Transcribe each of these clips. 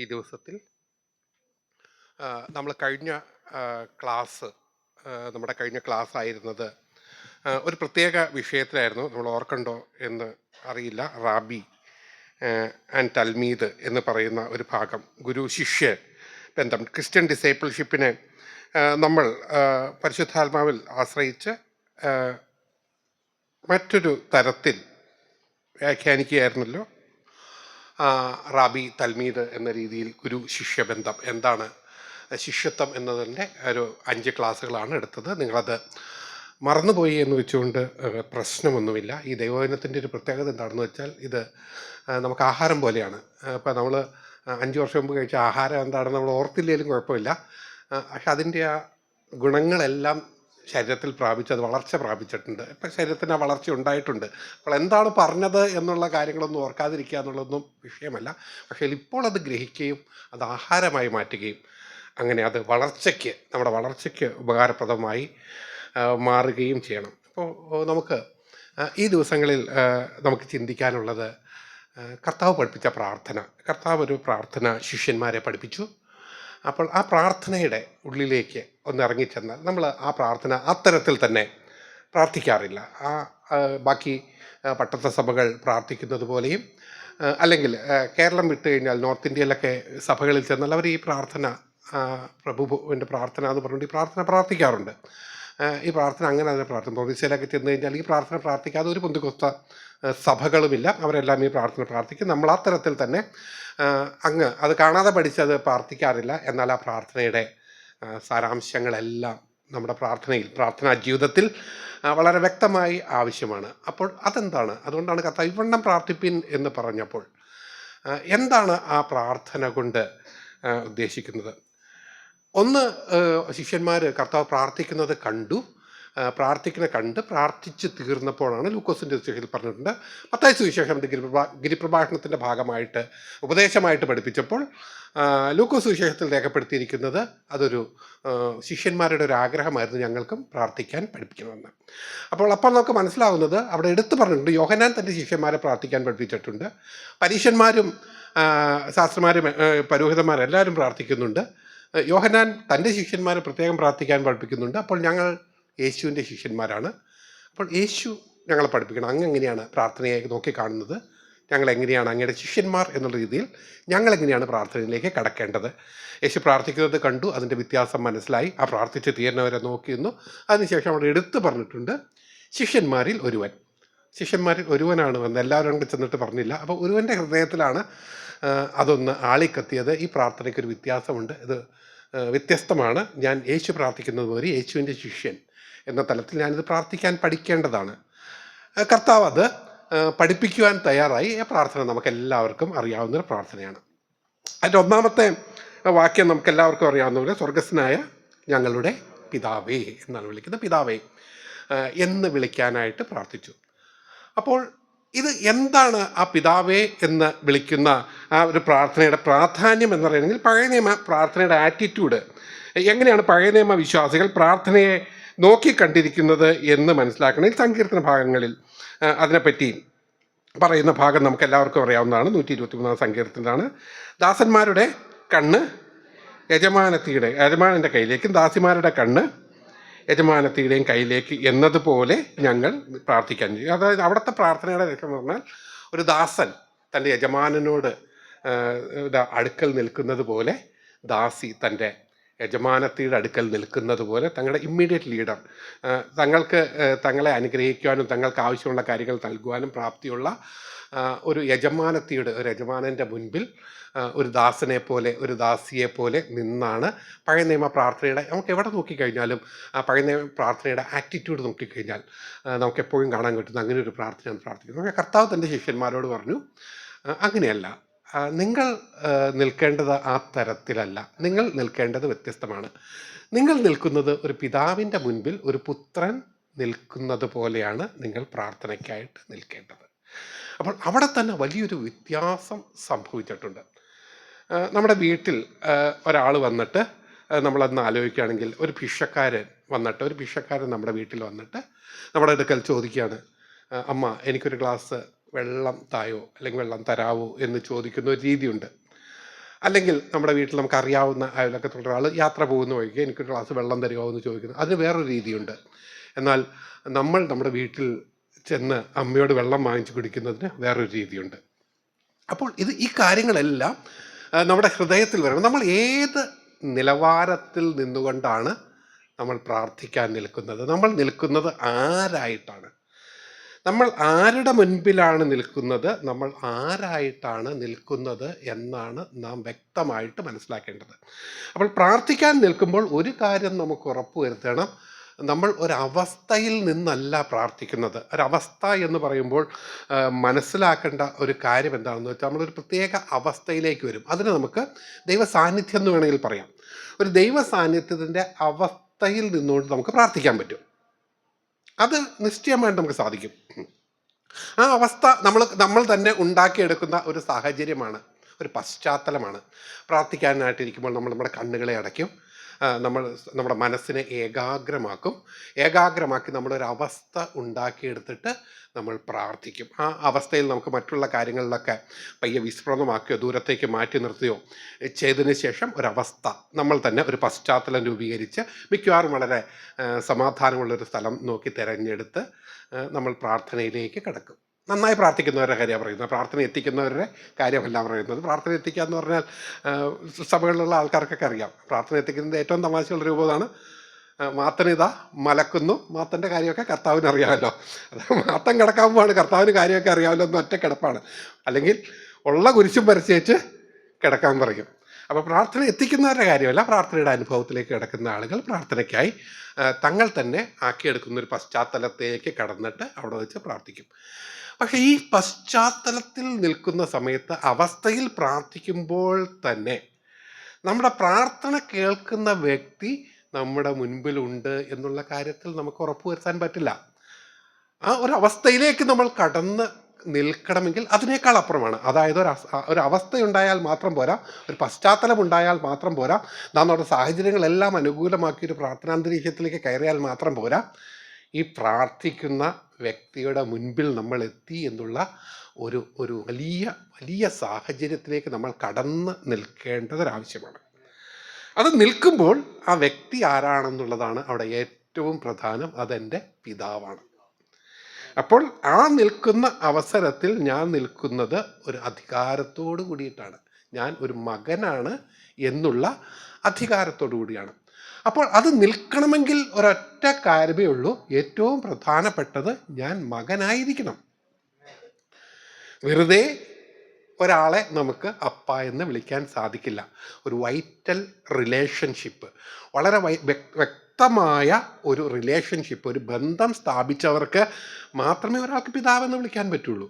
ഈ ദിവസത്തിൽ നമ്മൾ കഴിഞ്ഞ ക്ലാസ് നമ്മുടെ കഴിഞ്ഞ ക്ലാസ് ആയിരുന്നത് ഒരു പ്രത്യേക വിഷയത്തിലായിരുന്നു. നമ്മൾ ഓർക്കണ്ടോ എന്ന് അറിയില്ല. റാബി ആൻഡ് തൽമീദ് എന്ന് പറയുന്ന ഒരു ഭാഗം, ഗുരു ശിഷ്യ ബന്ധം, ക്രിസ്ത്യൻ ഡിസൈപ്പിൾഷിപ്പിനെ നമ്മൾ പരിശുദ്ധാത്മാവിൽ ആശ്രയിച്ച് ആ, മറ്റൊരു തരത്തിൽ വ്യാഖ്യാനിക്കുകയായിരുന്നല്ലോ. റാബി തൽമീദ് എന്ന രീതിയിൽ ഗുരു ശിഷ്യബന്ധം എന്താണ്, ശിഷ്യത്വം എന്നതിൻ്റെ ഒരു 5 ക്ലാസ്സുകളാണ് എടുത്തത്. നിങ്ങളത് മറന്നുപോയി എന്ന് വെച്ചുകൊണ്ട് പ്രശ്നമൊന്നുമില്ല. ഈ ദൈവവചനത്തിൻ്റെ ഒരു പ്രത്യേകത എന്താണെന്ന് വെച്ചാൽ ഇത് നമുക്ക് ആഹാരം പോലെയാണ്. ഇപ്പം നമ്മൾ 5 വർഷം മുമ്പ് കഴിച്ച ആഹാരം എന്താണെന്ന് നമ്മൾ ഓർത്തില്ലെങ്കിലും കുഴപ്പമില്ല. പക്ഷെ അതിൻ്റെ ആ ഗുണങ്ങളെല്ലാം ശരീരത്തിൽ പ്രാപിച്ച് അത് വളർച്ച പ്രാപിച്ചിട്ടുണ്ട്. ഇപ്പം ശരീരത്തിന് ആ വളർച്ച ഉണ്ടായിട്ടുണ്ട്. അപ്പോൾ എന്താണ് പറഞ്ഞത് എന്നുള്ള കാര്യങ്ങളൊന്നും ഓർക്കാതിരിക്കുക എന്നുള്ളതൊന്നും വിഷയമല്ല. പക്ഷേ ഇപ്പോൾ അത് ഗ്രഹിക്കുകയും അത് ആഹാരമായി മാറ്റുകയും അങ്ങനെ അത് വളർച്ചയ്ക്ക്, നമ്മുടെ വളർച്ചയ്ക്ക് ഉപകാരപ്രദമായി മാറുകയും ചെയ്യണം. അപ്പോൾ നമുക്ക് ഈ ദിവസങ്ങളിൽ നമുക്ക് ചിന്തിക്കാനുള്ളത് കർത്താവ് പഠിപ്പിച്ച പ്രാർത്ഥന. കർത്താവ് ഒരു പ്രാർത്ഥന ശിഷ്യന്മാരെ പഠിപ്പിച്ചു. അപ്പോൾ ആ പ്രാർത്ഥനയുടെ ഉള്ളിലേക്ക് ഒന്ന് ഇറങ്ങിച്ചെന്നാൽ നമ്മൾ ആ പ്രാർത്ഥന അത്തരത്തിൽ തന്നെ പ്രാർത്ഥിക്കാറില്ല. ബാക്കി പട്ടത്ത സഭകൾ പ്രാർത്ഥിക്കുന്നത് പോലെയും അല്ലെങ്കിൽ കേരളം വിട്ട് കഴിഞ്ഞാൽ നോർത്ത് ഇന്ത്യയിലൊക്കെ സഭകളിൽ ചെന്നാൽ അവർ ഈ പ്രാർത്ഥന പ്രഭുവിൻ്റെ പ്രാർത്ഥന എന്ന് പറഞ്ഞുകൊണ്ട് ഈ പ്രാർത്ഥന പ്രാർത്ഥിക്കാറുണ്ട്. ഈ പ്രാർത്ഥന അങ്ങനെ തന്നെ പ്രാർത്ഥന പ്രൊവിൻസിലൊക്കെ ചെന്ന് കഴിഞ്ഞാൽ ഈ പ്രാർത്ഥന പ്രാർത്ഥിക്കാതെ ഒരു പൊന്തിക്കൊസ്ത സഭകളുമില്ല. അവരെല്ലാം ഈ പ്രാർത്ഥന പ്രാർത്ഥിക്കും. നമ്മൾ ആ തരത്തിൽ തന്നെ അങ്ങ് അത് കാണാതെ പഠിച്ചത് പ്രാർത്ഥിക്കാറില്ല. എന്നാൽ ആ പ്രാർത്ഥനയുടെ സാരാംശങ്ങളെല്ലാം നമ്മുടെ പ്രാർത്ഥനാ ജീവിതത്തിൽ വളരെ വ്യക്തമായി ആവശ്യമാണ്. അപ്പോൾ അതെന്താണ്? അതുകൊണ്ടാണ് കർത്താവ് ഇവണ്ണം പ്രാർത്ഥിപ്പിൻ എന്ന് പറഞ്ഞപ്പോൾ എന്താണ് ആ പ്രാർത്ഥന കൊണ്ട് ഉദ്ദേശിക്കുന്നത്? ഒന്ന്, ശിഷ്യന്മാർ കർത്താവ് പ്രാർത്ഥിക്കുന്നത് കണ്ടു. പ്രാർത്ഥിച്ച് തീർന്നപ്പോഴാണ് ലൂക്കോസിൻ്റെ സുവിശേഷത്തിൽ പറഞ്ഞിട്ടുണ്ട്. മത്തായി സുവിശേഷം ഗിരിപ്രഭാഷണത്തിൻ്റെ ഭാഗമായിട്ട് ഉപദേശമായിട്ട് പഠിപ്പിച്ചപ്പോൾ ലൂക്കോസ് സുവിശേഷത്തിൽ രേഖപ്പെടുത്തിയിരിക്കുന്നത് അതൊരു ശിഷ്യന്മാരുടെ ഒരു ആഗ്രഹമായിരുന്നു, ഞങ്ങൾക്കും പ്രാർത്ഥിക്കാൻ പഠിപ്പിക്കണമെന്ന്. അപ്പോൾ നമുക്ക് മനസ്സിലാവുന്നത് അവിടെ എടുത്തു പറഞ്ഞിട്ടുണ്ട്. യോഹന്നാൻ തൻ്റെ ശിഷ്യന്മാരെ പ്രാർത്ഥിക്കാൻ പഠിപ്പിച്ചിട്ടുണ്ട്. പരീശന്മാരും ശാസ്ത്രന്മാരും പുരോഹിതന്മാരെല്ലാവരും പ്രാർത്ഥിക്കുന്നുണ്ട്. യോഹന്നാൻ തൻ്റെ ശിഷ്യന്മാരെ പ്രത്യേകം പ്രാർത്ഥിക്കാൻ പഠിപ്പിക്കുന്നുണ്ട്. അപ്പോൾ ഞങ്ങൾ യേശുവിൻ്റെ ശിഷ്യന്മാരാണ്. അപ്പോൾ യേശു ഞങ്ങളെ പഠിപ്പിക്കണം. അങ്ങ് എങ്ങനെയാണ് പ്രാർത്ഥനയെ നോക്കിക്കാണുന്നത്? ഞങ്ങൾ എങ്ങനെയാണ് അങ്ങയുടെ ശിഷ്യന്മാർ എന്നുള്ള രീതിയിൽ ഞങ്ങളെങ്ങനെയാണ് പ്രാർത്ഥനയിലേക്ക് കടക്കേണ്ടത്? യേശു പ്രാർത്ഥിക്കുന്നത് കണ്ടു, അതിൻ്റെ വ്യത്യാസം മനസ്സിലായി. ആ പ്രാർത്ഥിച്ച് തീർന്നവരെ നോക്കിയിരുന്നു. അതിനുശേഷം അവിടെ എടുത്തു പറഞ്ഞിട്ടുണ്ട് ശിഷ്യന്മാരിൽ ഒരുവനാണ് വന്ന് എല്ലാവരും കൂടെ ചെന്നിട്ട് പറഞ്ഞില്ല. അപ്പോൾ ഒരുവൻ്റെ ഹൃദയത്തിലാണ് അതൊന്ന് ആളിക്കത്തിയത്. ഈ പ്രാർത്ഥനയ്ക്കൊരു വ്യത്യാസമുണ്ട്, ഇത് വ്യത്യസ്തമാണ്. ഞാൻ യേശു പ്രാർത്ഥിക്കുന്നത് പോലെ യേശുവിൻ്റെ ശിഷ്യൻ എന്ന തലത്തിൽ ഞാനിത് പ്രാർത്ഥിക്കാൻ പഠിക്കേണ്ടതാണ്. കർത്താവ് അത് പഠിപ്പിക്കുവാൻ തയ്യാറായി. ആ പ്രാർത്ഥന നമുക്കെല്ലാവർക്കും അറിയാവുന്നൊരു പ്രാർത്ഥനയാണ്. അതിൻ്റെ ഒന്നാമത്തെ വാക്യം നമുക്കെല്ലാവർക്കും അറിയാവുന്ന പോലെ സ്വർഗസ്നായ ഞങ്ങളുടെ പിതാവേ എന്നാണ് വിളിക്കുന്നത്. പിതാവേ എന്ന് വിളിക്കാനായിട്ട് പ്രാർത്ഥിച്ചു. അപ്പോൾ ഇത് എന്താണ് ആ പിതാവേ എന്ന് വിളിക്കുന്ന ആ ഒരു പ്രാർത്ഥനയുടെ പ്രാധാന്യം എന്ന് പറയുന്നത്? പഴയ നിയമ പ്രാർത്ഥനയുടെ ആറ്റിറ്റ്യൂഡ് എങ്ങനെയാണ് പഴയ നിയമ വിശ്വാസികൾ പ്രാർത്ഥനയെ നോക്കിക്കണ്ടിരിക്കുന്നത് എന്ന് മനസ്സിലാക്കണമെങ്കിൽ സങ്കീർത്തന ഭാഗങ്ങളിൽ അതിനെപ്പറ്റി പറയുന്ന ഭാഗം നമുക്ക് എല്ലാവർക്കും അറിയാവുന്നതാണ്. 123 സങ്കീർത്തനമാണ്. ദാസന്മാരുടെ കണ്ണ് യജമാനൻ്റെ കയ്യിലേക്കും ദാസിമാരുടെ കണ്ണ് യജമാനത്തിയുടെയും കയ്യിലേക്ക് എന്നതുപോലെ ഞങ്ങൾ പ്രാർത്ഥിക്കാൻ ചെയ്യും. അതായത് അവിടുത്തെ പ്രാർത്ഥനയുടെ ലക്ഷ്യം എന്ന് പറഞ്ഞാൽ ഒരു ദാസൻ തൻ്റെ യജമാനനോട് അടുക്കൽ നിൽക്കുന്നത് പോലെ ദാസി തൻ്റെ യജമാനത്തിയുടെ അടുക്കൽ നിൽക്കുന്നത് പോലെ തങ്ങളുടെ ഇമ്മീഡിയറ്റ് ലീഡർ തങ്ങളെ അനുഗ്രഹിക്കുവാനും തങ്ങൾക്ക് ആവശ്യമുള്ള കാര്യങ്ങൾ നൽകുവാനും പ്രാപ്തിയുള്ള ഒരു യജമാനൻ്റെ മുൻപിൽ ഒരു ദാസനെ പോലെ ഒരു ദാസിയെ പോലെ നിന്നാണ് പഴയ നിയമ പ്രാർത്ഥനയുടെ, നമുക്ക് എവിടെ നോക്കിക്കഴിഞ്ഞാലും ആ പഴയ നിയമ പ്രാർത്ഥനയുടെ ആറ്റിറ്റ്യൂഡ് നോക്കിക്കഴിഞ്ഞാൽ നമുക്ക് എപ്പോഴും കാണാൻ പറ്റുന്ന അങ്ങനെ ഒരു പ്രാർത്ഥനയാണ് പ്രാർത്ഥിക്കുന്നത്. പക്ഷേ കർത്താവ് തൻ്റെ ശിഷ്യന്മാരോട് പറഞ്ഞു, അങ്ങനെയല്ല, നിങ്ങൾ നിൽക്കേണ്ടത് ആ തരത്തിലല്ല, നിങ്ങൾ നിൽക്കേണ്ടത് വ്യത്യസ്തമാണ്. നിങ്ങൾ നിൽക്കുന്നത് ഒരു പിതാവിൻ്റെ മുൻപിൽ ഒരു പുത്രൻ നിൽക്കുന്നത് പോലെയാണ് നിങ്ങൾ പ്രാർത്ഥനയ്ക്കായിട്ട് നിൽക്കേണ്ടത്. അപ്പോൾ അവിടെ തന്നെ വലിയൊരു വ്യത്യാസം സംഭവിച്ചിട്ടുണ്ട്. നമ്മുടെ വീട്ടിൽ ഒരാൾ വന്നിട്ട് നമ്മളന്ന് ആലോചിക്കുകയാണെങ്കിൽ ഒരു ഭിക്ഷക്കാരൻ നമ്മുടെ വീട്ടിൽ വന്നിട്ട് നമ്മുടെ അടുക്കൽ ചോദിക്കുകയാണ്, അമ്മ എനിക്കൊരു ഗ്ലാസ് വെള്ളം തായോ അല്ലെങ്കിൽ വെള്ളം തരാവോ എന്ന് ചോദിക്കുന്ന ഒരു രീതിയുണ്ട്. അല്ലെങ്കിൽ നമ്മുടെ വീട്ടിൽ നമുക്കറിയാവുന്ന അയൽവക്കത്തുള്ള ഒരാൾ യാത്ര പോകുന്ന വഴിക്ക് എനിക്കൊരു ഗ്ലാസ് വെള്ളം തരുമോ എന്ന് ചോദിക്കുന്നത്, അതിന് വേറൊരു രീതിയുണ്ട്. എന്നാൽ നമ്മുടെ വീട്ടിൽ ചെന്ന് അമ്മയോട് വെള്ളം വാങ്ങിച്ച് കുടിക്കുന്നതിന് വേറൊരു രീതിയുണ്ട്. അപ്പോൾ ഈ കാര്യങ്ങളെല്ലാം നമ്മുടെ ഹൃദയത്തിൽ വരണം. നമ്മൾ ഏത് നിലവാരത്തിൽ നിന്നുകൊണ്ടാണ് നമ്മൾ പ്രാർത്ഥിക്കാൻ നിൽക്കുന്നത്? നമ്മൾ നിൽക്കുന്നത് ആരായിട്ടാണ്? നമ്മൾ ആരുടെ മുൻപിലാണ് നിൽക്കുന്നത്? നമ്മൾ ആരായിട്ടാണ് നിൽക്കുന്നത് എന്നാണ് നാം വ്യക്തമായിട്ട് മനസ്സിലാക്കേണ്ടത്. അപ്പോൾ പ്രാർത്ഥിക്കാൻ നിൽക്കുമ്പോൾ ഒരു കാര്യം നമുക്ക് ഉറപ്പുവരുത്തണം. നമ്മൾ ഒരവസ്ഥയിൽ നിന്നല്ല പ്രാർത്ഥിക്കുന്നത്. ഒരവസ്ഥ എന്ന് പറയുമ്പോൾ മനസ്സിലാക്കേണ്ട ഒരു കാര്യം എന്താണെന്ന് വെച്ചാൽ, നമ്മളൊരു പ്രത്യേക അവസ്ഥയിലേക്ക് വരും. അതിന് നമുക്ക് ദൈവ സാന്നിധ്യം എന്ന് വേണമെങ്കിൽ പറയാം. ഒരു ദൈവ സാന്നിധ്യത്തിൻ്റെ അവസ്ഥയിൽ നിന്നുകൊണ്ട് നമുക്ക് പ്രാർത്ഥിക്കാൻ പറ്റും. അത് നിശ്ചയമായിട്ട് നമുക്ക് സാധിക്കും. ആ അവസ്ഥ നമ്മൾ തന്നെ ഉണ്ടാക്കിയെടുക്കുന്ന ഒരു സാഹചര്യമാണ്, ഒരു പശ്ചാത്തലമാണ്. പ്രാർത്ഥിക്കാനായിട്ടിരിക്കുമ്പോൾ നമ്മൾ നമ്മുടെ കണ്ണുകളെ അടയ്ക്കും, നമ്മുടെ മനസ്സിനെ ഏകാഗ്രമാക്കി നമ്മളൊരവസ്ഥ ഉണ്ടാക്കിയെടുത്തിട്ട് നമ്മൾ പ്രാർത്ഥിക്കും. ആ അവസ്ഥയിൽ നമുക്ക് മറ്റുള്ള കാര്യങ്ങളിലൊക്കെ പയ്യെ വിസ്മൃതമാക്കിയോ ദൂരത്തേക്ക് മാറ്റി നിർത്തുകയോ ചെയ്തതിന് ശേഷം ഒരവസ്ഥ നമ്മൾ തന്നെ ഒരു പശ്ചാത്തലം രൂപീകരിച്ച് മിക്കവാറും വളരെ സമാധാനമുള്ളൊരു സ്ഥലം നോക്കി തിരഞ്ഞെടുത്ത് നമ്മൾ പ്രാർത്ഥനയിലേക്ക് കിടക്കും. നന്നായി പ്രാർത്ഥിക്കുന്നവരുടെ കാര്യമാണ് പറയുന്നത്, പ്രാർത്ഥന എത്തിക്കുന്നവരുടെ കാര്യമല്ല പറയുന്നത്. പ്രാർത്ഥന എത്തിക്കുക എന്ന് പറഞ്ഞാൽ സഭകളിലുള്ള ആൾക്കാർക്കൊക്കെ അറിയാം. പ്രാർത്ഥന എത്തിക്കുന്നത് ഏറ്റവും തമാശയുള്ള രൂപമാണ്. മാത്തനിതാ മലക്കുന്നു, മാത്തൻ്റെ കാര്യമൊക്കെ കർത്താവിന് അറിയാമല്ലോ. അത് മാത്തൻ കിടക്കാവുമ്പോഴാണ് കർത്താവിന് കാര്യമൊക്കെ അറിയാമല്ലോ എന്ന് ഒറ്റ കിടപ്പാണ്. അല്ലെങ്കിൽ ഉള്ള കുരിശും വരച്ചേച്ച് കിടക്കാൻ പറയും. അപ്പോൾ പ്രാർത്ഥന എത്തിക്കുന്നവരുടെ കാര്യമല്ല, പ്രാർത്ഥനയുടെ അനുഭവത്തിലേക്ക് കിടക്കുന്ന ആളുകൾ പ്രാർത്ഥനയ്ക്കായി തങ്ങൾ തന്നെ ആക്കിയെടുക്കുന്നൊരു പശ്ചാത്തലത്തേക്ക് കടന്നിട്ട് അവിടെ വെച്ച് പ്രാർത്ഥിക്കും. പക്ഷേ ഈ പശ്ചാത്തലത്തിൽ നിൽക്കുന്ന സമയത്ത്, അവസ്ഥയിൽ പ്രാർത്ഥിക്കുമ്പോൾ തന്നെ നമ്മുടെ പ്രാർത്ഥന കേൾക്കുന്ന വ്യക്തി നമ്മുടെ മുൻപിലുണ്ട് എന്നുള്ള കാര്യത്തിൽ നമുക്ക് ഉറപ്പുവരുത്താൻ പറ്റില്ല. ആ ഒരു അവസ്ഥയിലേക്ക് നമ്മൾ കടന്ന് നിൽക്കണമെങ്കിൽ അതിനേക്കാൾ അപ്പുറമാണ്. അതായത് ഒരു അവസ്ഥയുണ്ടായാൽ മാത്രം പോരാ, ഒരു പശ്ചാത്തലം ഉണ്ടായാൽ മാത്രം പോരാ, നമ്മുടെ സാഹചര്യങ്ങളെല്ലാം അനുകൂലമാക്കിയൊരു പ്രാർത്ഥനാന്തരീക്ഷത്തിലേക്ക് കയറിയാൽ മാത്രം പോരാ. ഈ പ്രാർത്ഥിക്കുന്ന വ്യക്തിയുടെ മുൻപിൽ നമ്മൾ എത്തി എന്നുള്ള ഒരു വലിയ സാഹചര്യത്തിലേക്ക് നമ്മൾ കടന്ന് നിൽക്കേണ്ടതൊരാവശ്യമാണ്. അത് നിൽക്കുമ്പോൾ ആ വ്യക്തി ആരാണെന്നുള്ളതാണ് അവിടെ ഏറ്റവും പ്രധാനം. അതെൻ്റെ പിതാവാണ്. അപ്പോൾ ആ നിൽക്കുന്ന അവസരത്തിൽ ഞാൻ നിൽക്കുന്നത് ഒരു അധികാരത്തോടു കൂടിയിട്ടാണ്. ഞാൻ ഒരു മകനാണ് എന്നുള്ള അധികാരത്തോടു കൂടിയാണ്. അപ്പോൾ അത് നിൽക്കണമെങ്കിൽ ഒരൊറ്റ കാര്യമേ ഉള്ളൂ. ഏറ്റവും പ്രധാനപ്പെട്ടത് ഞാൻ മകനായിരിക്കണം. വെറുതെ ഒരാളെ നമുക്ക് അപ്പ എന്ന് വിളിക്കാൻ സാധിക്കില്ല. ഒരു വൈറ്റൽ റിലേഷൻഷിപ്പ്, വളരെ വ്യക്തമായ ഒരു റിലേഷൻഷിപ്പ്, ഒരു ബന്ധം സ്ഥാപിച്ചവർക്ക് മാത്രമേ ഒരാൾക്ക് പിതാവെന്ന് വിളിക്കാൻ പറ്റുള്ളൂ.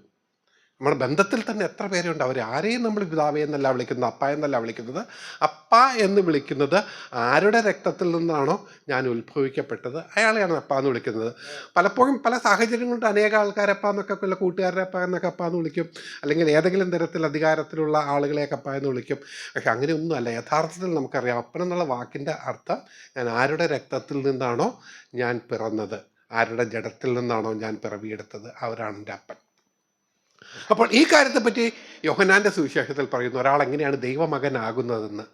നമ്മുടെ ബന്ധത്തിൽ തന്നെ എത്ര പേരുണ്ട്, അവർ ആരെയും നമ്മൾ പിതാവേ എന്നല്ല വിളിക്കുന്നത്, അപ്പ എന്നല്ല വിളിക്കുന്നത്. അപ്പ എന്ന് വിളിക്കുന്നത് ആരുടെ രക്തത്തിൽ നിന്നാണോ ഞാൻ ഉത്ഭവിക്കപ്പെട്ടത് അയാളെയാണ് അപ്പ എന്ന് വിളിക്കുന്നത്. പലപ്പോഴും പല സാഹചര്യം കൊണ്ട് അനേക ആൾക്കാരപ്പ എന്നൊക്കെ, കൂട്ടുകാരുടെ അപ്പ എന്നൊക്കെ അപ്പ എന്ന് വിളിക്കും, അല്ലെങ്കിൽ ഏതെങ്കിലും തരത്തിൽ അധികാരത്തിലുള്ള ആളുകളെയൊക്കെ അപ്പ എന്ന് വിളിക്കും. പക്ഷെ അങ്ങനെയൊന്നുമല്ല. യഥാർത്ഥത്തിൽ നമുക്കറിയാം, അപ്പൻ എന്നുള്ള വാക്കിൻ്റെ അർത്ഥം ഞാൻ ആരുടെ രക്തത്തിൽ നിന്നാണോ ഞാൻ പിറന്നത്, ആരുടെ ജഡത്തിൽ നിന്നാണോ ഞാൻ പിറവിയെടുത്തത്, അവരാണ് എൻ്റെ അപ്പൻ. അപ്പോൾ ഈ കാര്യത്തെപ്പറ്റി യോഹന്നാൻ്റെ സുവിശേഷത്തിൽ പറയുന്നു, ഒരാൾ എങ്ങനെയാണ് ദൈവമകനാകുന്നതെന്ന്.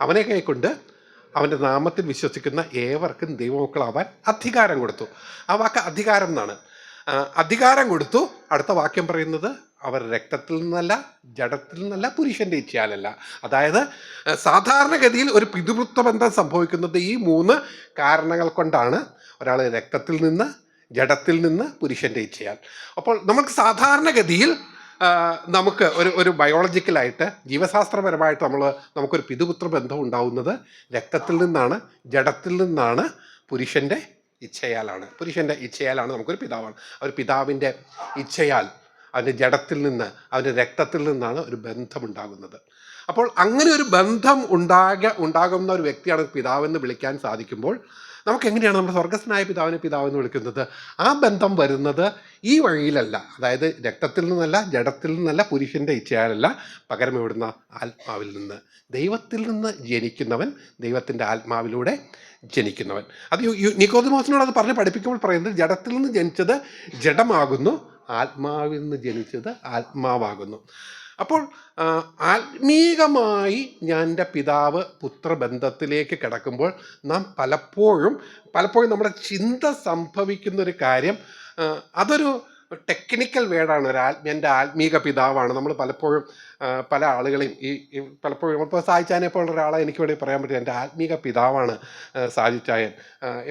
അവനെ കൈക്കൊണ്ട് അവൻ്റെ നാമത്തിൽ വിശ്വസിക്കുന്ന ഏവർക്കും ദൈവമക്കളാവാൻ അധികാരം കൊടുത്തു. ആ വാക്ക് അധികാരം എന്നാണ്. അധികാരം കൊടുത്തു. അടുത്ത വാക്യം പറയുന്നത് അവർ രക്തത്തിൽ നിന്നല്ല, ജഡത്തിൽ നിന്നല്ല, പുരുഷൻ്റെ ഇച്ഛയാലല്ല. അതായത് സാധാരണഗതിയിൽ ഒരു പിതൃത്വ ബന്ധം സംഭവിക്കുന്നത് ഈ 3 കാരണങ്ങൾ കൊണ്ടാണ്. ഒരാൾ രക്തത്തിൽ നിന്ന്, ജഡത്തിൽ നിന്ന്, പുരുഷൻ്റെ ഇച്ഛയാൽ. അപ്പോൾ നമുക്ക് സാധാരണഗതിയിൽ നമുക്ക് ഒരു ബയോളജിക്കലായിട്ട്, ജീവശാസ്ത്രപരമായിട്ട് നമുക്കൊരു പിതൃപുത്ര ബന്ധം ഉണ്ടാവുന്നത് രക്തത്തിൽ നിന്നാണ്, ജഡത്തിൽ നിന്നാണ്, പുരുഷൻ്റെ ഇച്ഛയാലാണ്. പുരുഷൻ്റെ ഇച്ഛയാലാണ് നമുക്കൊരു പിതാവാണ്. ഒരു പിതാവിൻ്റെ ഇച്ഛയാൽ, അവൻ്റെ ജഡത്തിൽ നിന്ന്, അവൻ്റെ രക്തത്തിൽ നിന്നാണ് ഒരു ബന്ധമുണ്ടാകുന്നത്. അപ്പോൾ അങ്ങനെ ഒരു ബന്ധം ഉണ്ടാകുന്ന ഒരു വ്യക്തിയാണ് പിതാവെന്ന് വിളിക്കാൻ സാധിക്കുമ്പോൾ നമുക്ക് എങ്ങനെയാണ് നമ്മുടെ സ്വർഗസ്ഥനായ പിതാവിനെ പിതാവെന്ന് വിളിക്കുന്നത്? ആ ബന്ധം വരുന്നത് ഈ വഴിയിലല്ല. അതായത് രക്തത്തിൽ നിന്നല്ല, ജഡത്തിൽ നിന്നല്ല, പുരുഷൻ്റെ ഇച്ഛയാലല്ല, പകരം എവിടുന്ന? ആത്മാവിൽ നിന്ന്. ദൈവത്തിൽ നിന്ന് ജനിക്കുന്നവൻ, ദൈവത്തിൻ്റെ ആത്മാവിലൂടെ ജനിക്കുന്നവൻ. അത് നിക്കോദെമോസിനോട് അത് പറഞ്ഞ് പഠിപ്പിക്കുമ്പോൾ പറയുന്നത്, ജഡത്തിൽ നിന്ന് ജനിച്ചത് ജഡമാകുന്നു, ആത്മാവിൽ നിന്ന് ജനിച്ചത് ആത്മാവാകുന്നു. അപ്പോൾ ആത്മീകമായി ഞാൻ എൻ്റെ പിതാവ് പുത്ര ബന്ധത്തിലേക്ക് കിടക്കുമ്പോൾ നാം പലപ്പോഴും നമ്മുടെ ചിന്ത സംഭവിക്കുന്ന ഒരു കാര്യം, അതൊരു ടെക്നിക്കൽ വേർഡാണ്. എൻ്റെ ആത്മീക പിതാവാണ്. നമ്മൾ പലപ്പോഴും പല ആളുകളെയും പലപ്പോഴും ഇപ്പോൾ സായിച്ചാനെ പോലുള്ള ഒരാളെ എനിക്ക് വേണമെങ്കിൽ പറയാൻ പറ്റും, എൻ്റെ ആത്മീക പിതാവാണ് സാജിച്ചായൻ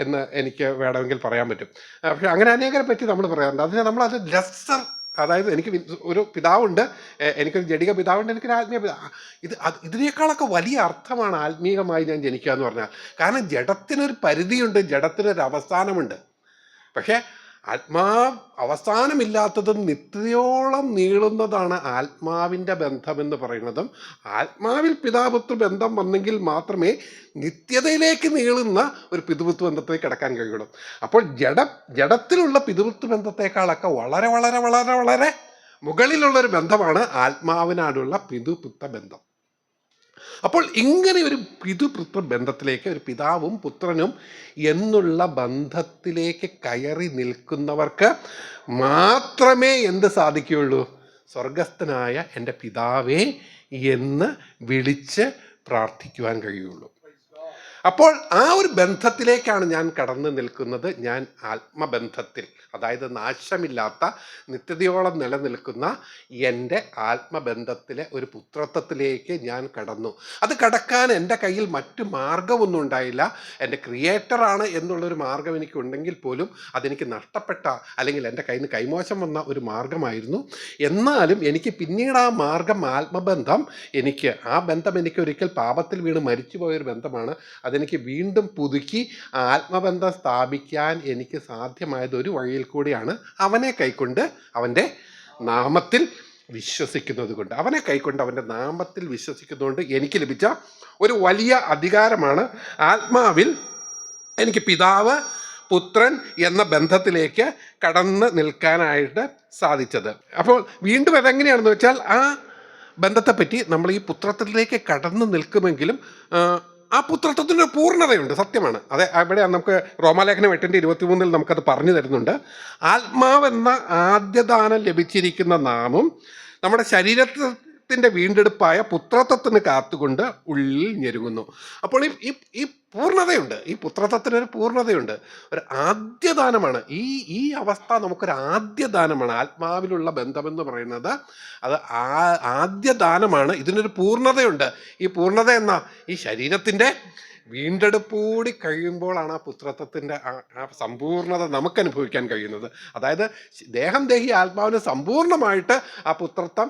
എന്ന് എനിക്ക് വേണമെങ്കിൽ പറയാൻ പറ്റും. പക്ഷെ അങ്ങനെ അനേകരെ പറ്റി നമ്മൾ പറയാറുണ്ട്. നമ്മളത് ലെസ്സർ, അതായത് എനിക്ക് ഒരു പിതാവുണ്ട്, എനിക്കൊരു ജഡിക പിതാവുണ്ട്, എനിക്കൊരു ആത്മീയ പിതാവ്. ഇതിനേക്കാളൊക്കെ വലിയ അർത്ഥമാണ് ആത്മീകമായി ഞാൻ ജനിക്കുക എന്ന് പറഞ്ഞാൽ. കാരണം ജഡത്തിനൊരു പരിധിയുണ്ട്, ജഡത്തിനൊരു അവസാനമുണ്ട്. പക്ഷേ അവസാനമില്ലാത്തതും നിത്യതയോളം നീളുന്നതാണ് ആത്മാവിൻ്റെ ബന്ധമെന്ന് പറയുന്നതും. ആത്മാവിൽ പിതാപുത്ര ബന്ധം വന്നെങ്കിൽ മാത്രമേ നിത്യതയിലേക്ക് നീളുന്ന ഒരു പിതൃപുത്ര ബന്ധത്തിലേക്ക് കിടക്കാൻ കഴിയുള്ളൂ. അപ്പോൾ ജഡത്തിലുള്ള പിതൃപുത്ര ബന്ധത്തെക്കാളൊക്കെ വളരെ വളരെ വളരെ വളരെ മുകളിലുള്ളൊരു ബന്ധമാണ് ആത്മാവിനോടുള്ള പിതൃപുത്ര ബന്ധം. അപ്പോൾ ഇങ്ങനെ ഒരു പിതൃപുത്ര ബന്ധത്തിലേക്ക്, ഒരു പിതാവും പുത്രനും എന്നുള്ള ബന്ധത്തിലേക്ക് കയറി നിൽക്കുന്നവർക്ക് മാത്രമേ എന്ത് സാധിക്കുകയുള്ളൂ? സ്വർഗസ്ഥനായ എൻ്റെ പിതാവേ എന്ന് വിളിച്ച് പ്രാർത്ഥിക്കുവാൻ കഴിയുള്ളൂ. അപ്പോൾ ആ ഒരു ബന്ധത്തിലേക്കാണ് ഞാൻ കടന്നു നിൽക്കുന്നത്. ഞാൻ ആത്മബന്ധത്തിൽ, അതായത് നാശമില്ലാത്ത നിത്യതയോളം നിലനിൽക്കുന്ന എൻ്റെ ആത്മബന്ധത്തിലെ ഒരു പുത്രത്വത്തിലേക്ക് ഞാൻ കടന്നു. അത് കടക്കാൻ എൻ്റെ കയ്യിൽ മറ്റു മാർഗമൊന്നും ഉണ്ടായില്ല. എൻ്റെ ക്രിയേറ്ററാണ് എന്നുള്ളൊരു മാർഗം എനിക്കുണ്ടെങ്കിൽ പോലും അതെനിക്ക് നഷ്ടപ്പെട്ട, അല്ലെങ്കിൽ എൻ്റെ കയ്യിൽ നിന്ന് കൈമോശം വന്ന ഒരു മാർഗമായിരുന്നു. എന്നാലും എനിക്ക് പിന്നീട് ആ മാർഗം, ആത്മബന്ധം, ആ ബന്ധം എനിക്ക് ഒരിക്കൽ പാപത്തിൽ വീണ് മരിച്ചുപോയൊരു ബന്ധമാണ്. അതെനിക്ക് വീണ്ടും പുതുക്കി ആത്മബന്ധം സ്ഥാപിക്കാൻ എനിക്ക് സാധ്യമായത് ഒരു വഴിയിൽ കൂടിയാണ്. അവനെ കൈക്കൊണ്ട്, അവൻ്റെ നാമത്തിൽ വിശ്വസിക്കുന്നത് കൊണ്ട്, അവനെ കൈക്കൊണ്ട് അവൻ്റെ നാമത്തിൽ വിശ്വസിക്കുന്നതുകൊണ്ട് എനിക്ക് ലഭിച്ച ഒരു വലിയ അധികാരമാണ് ആത്മാവിൽ എനിക്ക് പിതാവ് പുത്രൻ എന്ന ബന്ധത്തിലേക്ക് കടന്ന് നിൽക്കാനായിട്ട് സാധിച്ചത്. അപ്പോൾ വീണ്ടും അതെങ്ങനെയാണെന്ന് വെച്ചാൽ, ആ ബന്ധത്തെപ്പറ്റി നമ്മൾ ഈ പുത്രത്വത്തിലേക്ക് കടന്നു നിൽക്കുമെങ്കിലും ആ പുത്രത്വത്തിൻ്റെ പൂർണ്ണതയുണ്ട്, സത്യമാണ്. അതെ, അവിടെ നമുക്ക് റോമാലേഖനം 8:23 നമുക്കത് പറഞ്ഞു തരുന്നുണ്ട്. ആത്മാവെന്ന ആദ്യദാനം ലഭിച്ചിരിക്കുന്ന നാമും നമ്മുടെ ശരീരത്തിൻ്റെ വീണ്ടെടുപ്പായ പുത്രത്വത്തിന് കാത്തുകൊണ്ട് ഉള്ളിൽ ഞെരുങ്ങുന്നു. അപ്പോൾ ഈ പൂർണ്ണതയുണ്ട്, ഈ പുത്രത്വത്തിനൊരു പൂർണ്ണതയുണ്ട്, ഒരു ആദ്യദാനമാണ്. ഈ അവസ്ഥ നമുക്കൊരു ആദ്യദാനമാണ്. ആത്മാവിലുള്ള ബന്ധമെന്ന് പറയുന്നത് അത് ആദ്യദാനമാണ്. ഇതിനൊരു പൂർണ്ണതയുണ്ട്. ഈ പൂർണ്ണത ഈ ശരീരത്തിൻ്റെ വീണ്ടെടുപ്പൂടി കഴിയുമ്പോഴാണ് ആ പുത്രത്വത്തിൻ്റെ ആ സമ്പൂർണ്ണത നമുക്ക് അനുഭവിക്കാൻ കഴിയുന്നത്. അതായത് ദേഹി ആത്മാവിന് സമ്പൂർണ്ണമായിട്ട് ആ പുത്രത്വം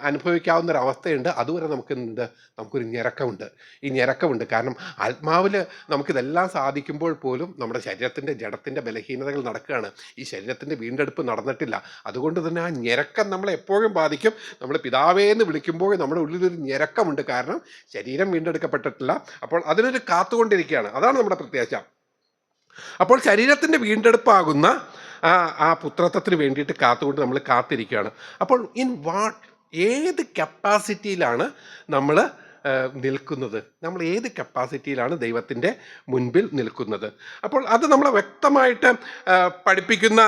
അനുഭവിക്കാവുന്ന ഒരു അവസ്ഥയുണ്ട്. അതുവരെ നമുക്കൊരു ഞെരക്കമുണ്ട്. കാരണം ആത്മാവിൽ നമുക്കിതെല്ലാം സാധിക്കുമ്പോൾ പോലും നമ്മുടെ ശരീരത്തിൻ്റെ ജഡത്തിൻ്റെ ബലഹീനതകൾ നടക്കുകയാണ്. ഈ ശരീരത്തിൻ്റെ വീണ്ടെടുപ്പ് നടന്നിട്ടില്ല. അതുകൊണ്ട് തന്നെ ആ ഞെരക്കം നമ്മളെ എപ്പോഴും ബാധിക്കും. നമ്മൾ പിതാവേന്ന് വിളിക്കുമ്പോൾ നമ്മുടെ ഉള്ളിലൊരു ഞെരക്കമുണ്ട്. കാരണം ശരീരം വീണ്ടെടുക്കപ്പെട്ടിട്ടില്ല. അപ്പോൾ അതിനൊരു കാത്തുകൊണ്ടിരിക്കുകയാണ്. അതാണ് നമ്മുടെ പ്രത്യാശ. അപ്പോൾ ശരീരത്തിൻ്റെ വീണ്ടെടുപ്പാകുന്ന ആ പുത്രത്വത്തിന് വേണ്ടിയിട്ട് നമ്മൾ കാത്തിരിക്കുകയാണ്. അപ്പോൾ ഏത് കപ്പാസിറ്റിയിലാണ് നമ്മൾ നിൽക്കുന്നത്? നമ്മൾ ഏത് കപ്പാസിറ്റിയിലാണ് ദൈവത്തിൻ്റെ മുൻപിൽ നിൽക്കുന്നത്? അപ്പോൾ അത് നമ്മളെ വ്യക്തമായിട്ട് പഠിപ്പിക്കുന്ന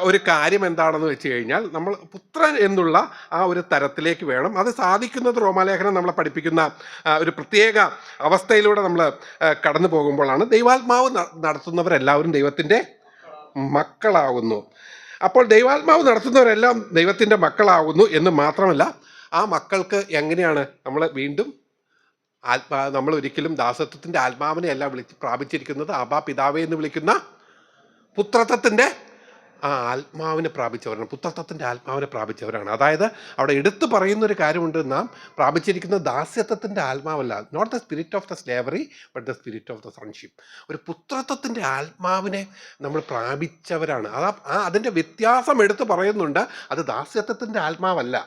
ഒരു കാര്യം എന്താണെന്ന് വെച്ച് കഴിഞ്ഞാൽ, നമ്മൾ പുത്രൻ എന്നുള്ള ആ ഒരു തരത്തിലേക്ക് വേണം. അത് സാധിക്കുന്നത് റോമാലേഖനം നമ്മളെ പഠിപ്പിക്കുന്ന ഒരു പ്രത്യേക അവസ്ഥയിലൂടെ നമ്മൾ കടന്നു പോകുമ്പോഴാണ്. ദൈവാത്മാവ് നടത്തുന്നവരെല്ലാവരും ദൈവത്തിൻ്റെ മക്കളാകുന്നു. അപ്പോൾ ദൈവാത്മാവ് നടത്തുന്നവരെല്ലാം ദൈവത്തിൻ്റെ മക്കളാകുന്നു എന്ന് മാത്രമല്ല, ആ മക്കൾക്ക് എങ്ങനെയാണ് നമ്മൾ ഒരിക്കലും ദാസത്വത്തിൻ്റെ ആത്മാവിനെ അല്ല പ്രാപിച്ചിരിക്കുന്നത്. അബാ പിതാവേ എന്ന് വിളിക്കുന്ന പുത്രത്വത്തിൻ്റെ ആത്മാവിനെ പ്രാപിച്ചവരാണ്, പുത്രത്വത്തിൻ്റെ ആത്മാവിനെ പ്രാപിച്ചവരാണ്. അതായത് അവിടെ എടുത്തു പറയുന്നൊരു കാര്യമുണ്ട്, നാം പ്രാപിച്ചിരിക്കുന്ന ദാസ്യത്വത്തിൻ്റെ ആത്മാവല്ല, not the spirit of the slavery but the spirit of the sonship. ഒരു പുത്രത്വത്തിൻ്റെ ആത്മാവിനെ നമ്മൾ പ്രാപിച്ചവരാണ്. അതിൻ്റെ വ്യത്യാസം എടുത്തു പറയുന്നുണ്ട്. അത് ദാസ്യത്വത്തിൻ്റെ ആത്മാവല്ല.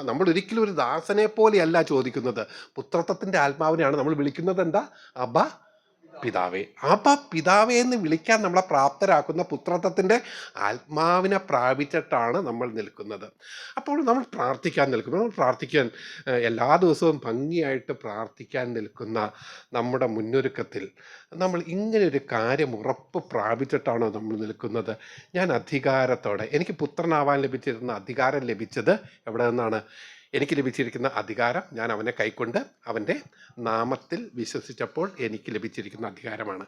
നമ്മൾ ഒരിക്കലും ഒരു ദാസനെ പോലെയല്ല ചോദിക്കുന്നത്. പുത്രത്വത്തിൻ്റെ ആത്മാവിനെയാണ് നമ്മൾ വിളിക്കുന്നത്. എന്താ? അബാ പിതാവേ. പിതാവേ എന്ന് വിളിക്കാൻ നമ്മളെ പ്രാപ്തരാക്കുന്ന പുത്രത്വത്തിൻ്റെ ആത്മാവിനെ പ്രാപിച്ചിട്ടാണ് നമ്മൾ നിൽക്കുന്നത്. അപ്പോൾ നമ്മൾ പ്രാർത്ഥിക്കാൻ എല്ലാ ദിവസവും ഭംഗിയായിട്ട് പ്രാർത്ഥിക്കാൻ നിൽക്കുന്ന നമ്മുടെ മുന്നൊരുക്കത്തിൽ നമ്മൾ ഇങ്ങനെ ഒരു കാര്യം ഉറപ്പ് പ്രാപിച്ചിട്ടാണോ നമ്മൾ നിൽക്കുന്നത്? ഞാൻ അധികാരത്തോടെ, എനിക്ക് പുത്രനാവാൻ ലഭിച്ചിരുന്ന അധികാരം ലഭിച്ചത് എവിടെ നിന്നാണ്? എനിക്ക് ലഭിച്ചിരിക്കുന്ന അധികാരം ഞാൻ അവനെ കൈക്കൊണ്ട് അവൻ്റെ നാമത്തിൽ വിശ്വസിച്ചപ്പോൾ എനിക്ക് ലഭിച്ചിരിക്കുന്ന അധികാരമാണ്.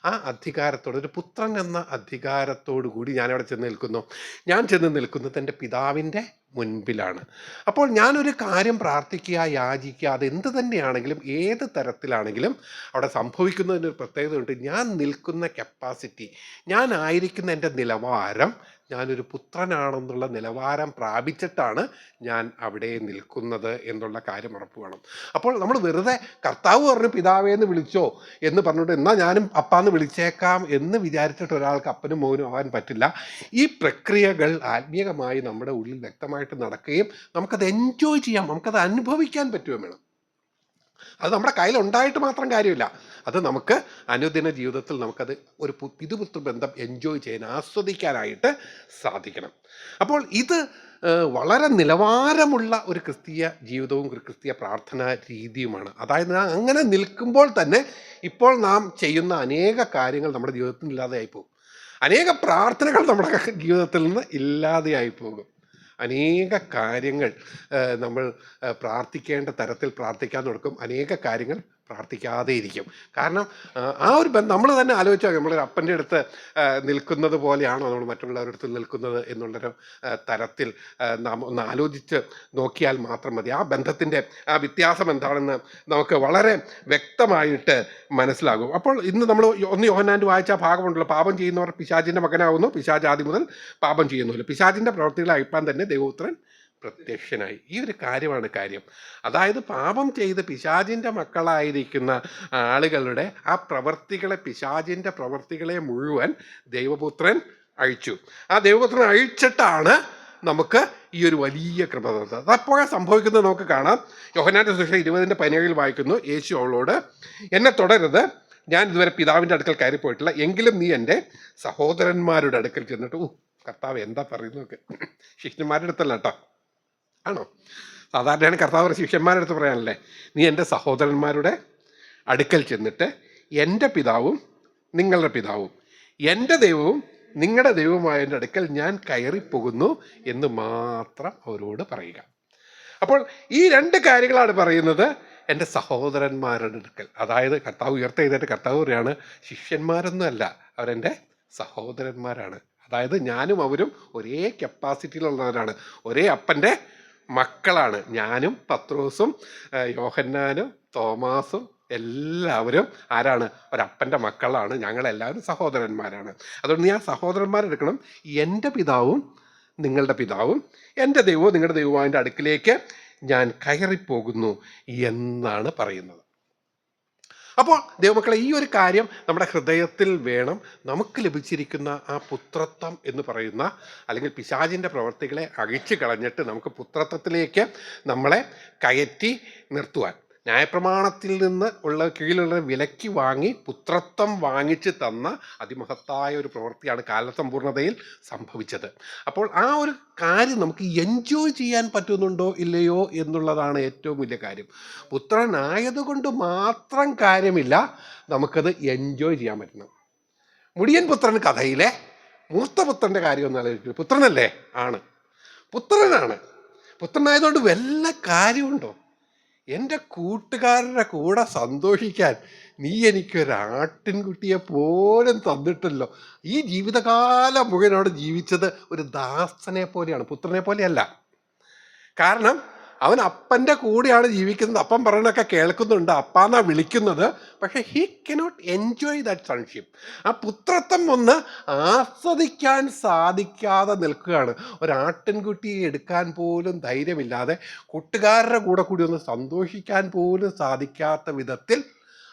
ആ അധികാരത്തോട്, ഒരു പുത്രൻ എന്ന അധികാരത്തോടു കൂടി ഞാൻ അവിടെ ചെന്ന് നിൽക്കുന്നു. ഞാൻ ചെന്ന് നിൽക്കുന്നത് എൻ്റെ പിതാവിൻ്റെ മുൻപിലാണ്. അപ്പോൾ ഞാനൊരു കാര്യം പ്രാർത്ഥിക്കുക, യാചിക്കുക, അതെന്ത് തന്നെയാണെങ്കിലും ഏത് തരത്തിലാണെങ്കിലും അവിടെ സംഭവിക്കുന്നതിനൊരു പ്രത്യേകതയുണ്ട്. ഞാൻ നിൽക്കുന്ന കപ്പാസിറ്റി, ഞാനായിരിക്കുന്ന എൻ്റെ നിലവാരം, ഞാനൊരു പുത്രനാണെന്നുള്ള നിലവാരം പ്രാപിച്ചിട്ടാണ് ഞാൻ അവിടെ നിൽക്കുന്നത് എന്നുള്ള കാര്യം ഉറപ്പ് വേണം. അപ്പോൾ നമ്മൾ വെറുതെ കർത്താവ് പറഞ്ഞു പിതാവേന്ന് വിളിച്ചോ എന്ന് പറഞ്ഞിട്ട് എന്നാൽ ഞാനും അപ്പാന്ന് വിളിച്ചേക്കാം എന്ന് വിചാരിച്ചിട്ട് ഒരാൾക്ക് അപ്പനും മോനും ആവാൻ പറ്റില്ല. ഈ പ്രക്രിയകൾ ആത്മീയമായി നമ്മുടെ ഉള്ളിൽ വ്യക്തമായിട്ട് നടക്കുകയും നമുക്കത് എൻജോയ് ചെയ്യാം, നമുക്കത് അനുഭവിക്കാൻ പറ്റുകയും വേണം. അത് നമ്മുടെ കയ്യിലുണ്ടായിട്ട് മാത്രം കാര്യമില്ല, അത് നമുക്ക് അനുദിന ജീവിതത്തിൽ നമുക്കത് ഒരു പിതൃപുത്ര ബന്ധം എൻജോയ് ചെയ്യാൻ, ആസ്വദിക്കാനായിട്ട് സാധിക്കണം. അപ്പോൾ ഇത് വളരെ നിലവാരമുള്ള ഒരു ക്രിസ്തീയ ജീവിതവും ഒരു ക്രിസ്തീയ പ്രാർത്ഥനാ രീതിയുമാണ്. അതായത് അങ്ങനെ നിൽക്കുമ്പോൾ തന്നെ ഇപ്പോൾ നാം ചെയ്യുന്ന അനേക കാര്യങ്ങൾ നമ്മുടെ ജീവിതത്തിൽ ഇല്ലാതെയായി പോകും. അനേക പ്രാർത്ഥനകൾ നമ്മുടെ ജീവിതത്തിൽ നിന്ന് ഇല്ലാതെയായി പോകും. അനേക കാര്യങ്ങൾ നമ്മൾ പ്രാർത്ഥിക്കേണ്ട തരത്തിൽ പ്രാർത്ഥിക്കാൻ തുടക്കും, അനേക കാര്യങ്ങൾ പ്രാർത്ഥിക്കാതെ ഇരിക്കും. കാരണം ആ ഒരു ബന്ധം നമ്മൾ തന്നെ ആലോചിച്ചാൽ നമ്മളൊരു അപ്പൻ്റെ അടുത്ത് നിൽക്കുന്നത് പോലെയാണോ നമ്മൾ മറ്റുള്ളവരുടെ അടുത്ത് നിൽക്കുന്നത് എന്നുള്ളൊരു തരത്തിൽ നാം ഒന്ന് ആലോചിച്ച് നോക്കിയാൽ മാത്രം മതി. ആ ബന്ധത്തിൻ്റെ ആ വ്യത്യാസം എന്താണെന്ന് നമുക്ക് വളരെ വ്യക്തമായിട്ട് മനസ്സിലാകും. അപ്പോൾ ഇന്ന് നമ്മൾ ഒന്ന് യോഹന്നാൻ്റെ വായിച്ച ഭാഗമുണ്ടല്ലോ, പാപം ചെയ്യുന്നവർ പിശാചിൻ്റെ മകനാവുന്നു, പിശാച് ആദ്യം മുതൽ പാപം ചെയ്യുന്നുള്ളൂ, പിശാചിൻ്റെ പ്രവൃത്തികളെ അയപ്പാൻ തന്നെ ദൈവപുത്രൻ പ്രത്യക്ഷനായി. ഈ ഒരു കാര്യമാണ് കാര്യം. അതായത് പാപം ചെയ്ത് പിശാചിൻ്റെ മക്കളായിരിക്കുന്ന ആളുകളുടെ ആ പ്രവർത്തികളെ, പിശാചിൻ്റെ പ്രവർത്തികളെ മുഴുവൻ ദൈവപുത്രൻ അഴിച്ചു. ആ ദൈവപുത്രൻ അഴിച്ചിട്ടാണ് നമുക്ക് ഈ ഒരു വലിയ കൃപ തന്നത്. അതപ്പോഴാണ് സംഭവിക്കുന്നത് നമുക്ക് കാണാം. യോഹന്നാന്റെ സുവിശേഷം 20:17 വായിക്കുന്നു, യേശു അവളോട്, എന്നെ തുടരുത്, ഞാൻ ഇതുവരെ പിതാവിൻ്റെ അടുക്കൽ കയറിപ്പോയിട്ടില്ല, എങ്കിലും നീ എൻ്റെ സഹോദരന്മാരുടെ അടുക്കൽ ചെന്നിട്ട്. കർത്താവ് എന്താ പറയുന്നതൊക്കെ, ശിഷ്യന്മാരുടെ അടുത്തല്ല കേട്ടോ, ആണോ? സാധാരണയാണ് കർത്താവ് ശിഷ്യന്മാരുടെ അടുത്ത് പറയാനല്ലേ, നീ എൻ്റെ സഹോദരന്മാരുടെ അടുക്കൽ ചെന്നിട്ട് എൻ്റെ പിതാവും നിങ്ങളുടെ പിതാവും എൻ്റെ ദൈവവും നിങ്ങളുടെ ദൈവവുമായ എൻ്റെ അടുക്കൽ ഞാൻ കയറിപ്പോകുന്നു എന്ന് മാത്രം അവരോട് പറയുക. അപ്പോൾ ഈ രണ്ട് കാര്യങ്ങളാണ് പറയുന്നത്, എൻ്റെ സഹോദരന്മാരുടെ അടുക്കൽ. അതായത് കർത്താവ് ഉയർത്തെഴുന്നേറ്റ് കർത്താവ് പറയാണ്, ശിഷ്യന്മാരൊന്നും അല്ല, അവരെൻ്റെ സഹോദരന്മാരാണ്. അതായത് ഞാനും അവരും ഒരേ കപ്പാസിറ്റിയിലുള്ളവരാണ്, ഒരേ അപ്പൻ്റെ മക്കളാണ്. ഞാനും പത്രോസും യോഹന്നാനും തോമാസും എല്ലാവരും ആരാണ്? ഒരപ്പൻ്റെ മക്കളാണ്. ഞങ്ങളെല്ലാവരും സഹോദരന്മാരാണ്. അതുകൊണ്ട് ഞാൻ സഹോദരന്മാരെടുക്കണം, എൻ്റെ പിതാവും നിങ്ങളുടെ പിതാവും എൻ്റെ ദൈവവും നിങ്ങളുടെ ദൈവവും അടുക്കിലേക്ക് ഞാൻ കയറിപ്പോകുന്നു എന്നാണ് പറയുന്നത്. അപ്പോൾ ദൈവമക്കളെ, ഈ ഒരു കാര്യം നമ്മുടെ ഹൃദയത്തിൽ വേണം. നമുക്ക് ലഭിച്ചിരിക്കുന്ന ആ പുത്രത്വം എന്ന് പറയുന്ന, അല്ലെങ്കിൽ പിശാചിൻ്റെ പ്രവർത്തികളെ അഴിച്ചു കളഞ്ഞിട്ട് നമുക്ക് പുത്രത്വത്തിലേക്ക് നമ്മളെ കയറ്റി നിർത്തുവാൻ, ന്യായപ്രമാണത്തിൽ നിന്ന് ഉള്ള കീഴിലുള്ള വിലയ്ക്ക് വാങ്ങി പുത്രത്വം വാങ്ങിച്ച് തന്ന അതിമഹത്തായ ഒരു പ്രവൃത്തിയാണ് കാലസമ്പൂർണതയിൽ സംഭവിച്ചത്. അപ്പോൾ ആ ഒരു കാര്യം നമുക്ക് എൻജോയ് ചെയ്യാൻ പറ്റുന്നുണ്ടോ ഇല്ലയോ എന്നുള്ളതാണ് ഏറ്റവും വലിയ കാര്യം. പുത്രനായതുകൊണ്ട് മാത്രം കാര്യമില്ല, നമുക്കത് എൻജോയ് ചെയ്യാൻ പറ്റണം. മുടിയൻ പുത്രൻ കഥയിലെ മൂത്ത പുത്രൻ്റെ കാര്യം ഒന്ന് ആലോചിക്കും. പുത്രനല്ലേ? ആണ്, പുത്രനാണ്. പുത്രനായതുകൊണ്ട് വല്ല കാര്യമുണ്ടോ? എൻ്റെ കൂട്ടുകാരുടെ കൂടെ സന്തോഷിക്കാൻ നീ എനിക്കൊരാട്ടിൻകുട്ടിയെ പോലും തന്നിട്ടല്ലോ. ഈ ജീവിതകാലം മുഴുവൻ അവിടെ ജീവിച്ചത് ഒരു ദാസനെ പോലെയാണ്, പുത്രനെ പോലെയല്ല. കാരണം അവൻ അപ്പൻ്റെ കൂടെയാണ് ജീവിക്കുന്നത്, അപ്പൻ പറയണൊക്കെ കേൾക്കുന്നുണ്ട്, അപ്പാന്നാ വിളിക്കുന്നത്. പക്ഷെ he cannot enjoy that sonship. ആ പുത്രത്വം ഒന്ന് ആസ്വദിക്കാൻ സാധിക്കാതെ നിൽക്കുകയാണ്. ഒരാട്ടിൻകുട്ടിയെ എടുക്കാൻ പോലും ധൈര്യമില്ലാതെ, കൂട്ടുകാരുടെ കൂടെ കൂടി ഒന്ന് സന്തോഷിക്കാൻ പോലും സാധിക്കാത്ത വിധത്തിൽ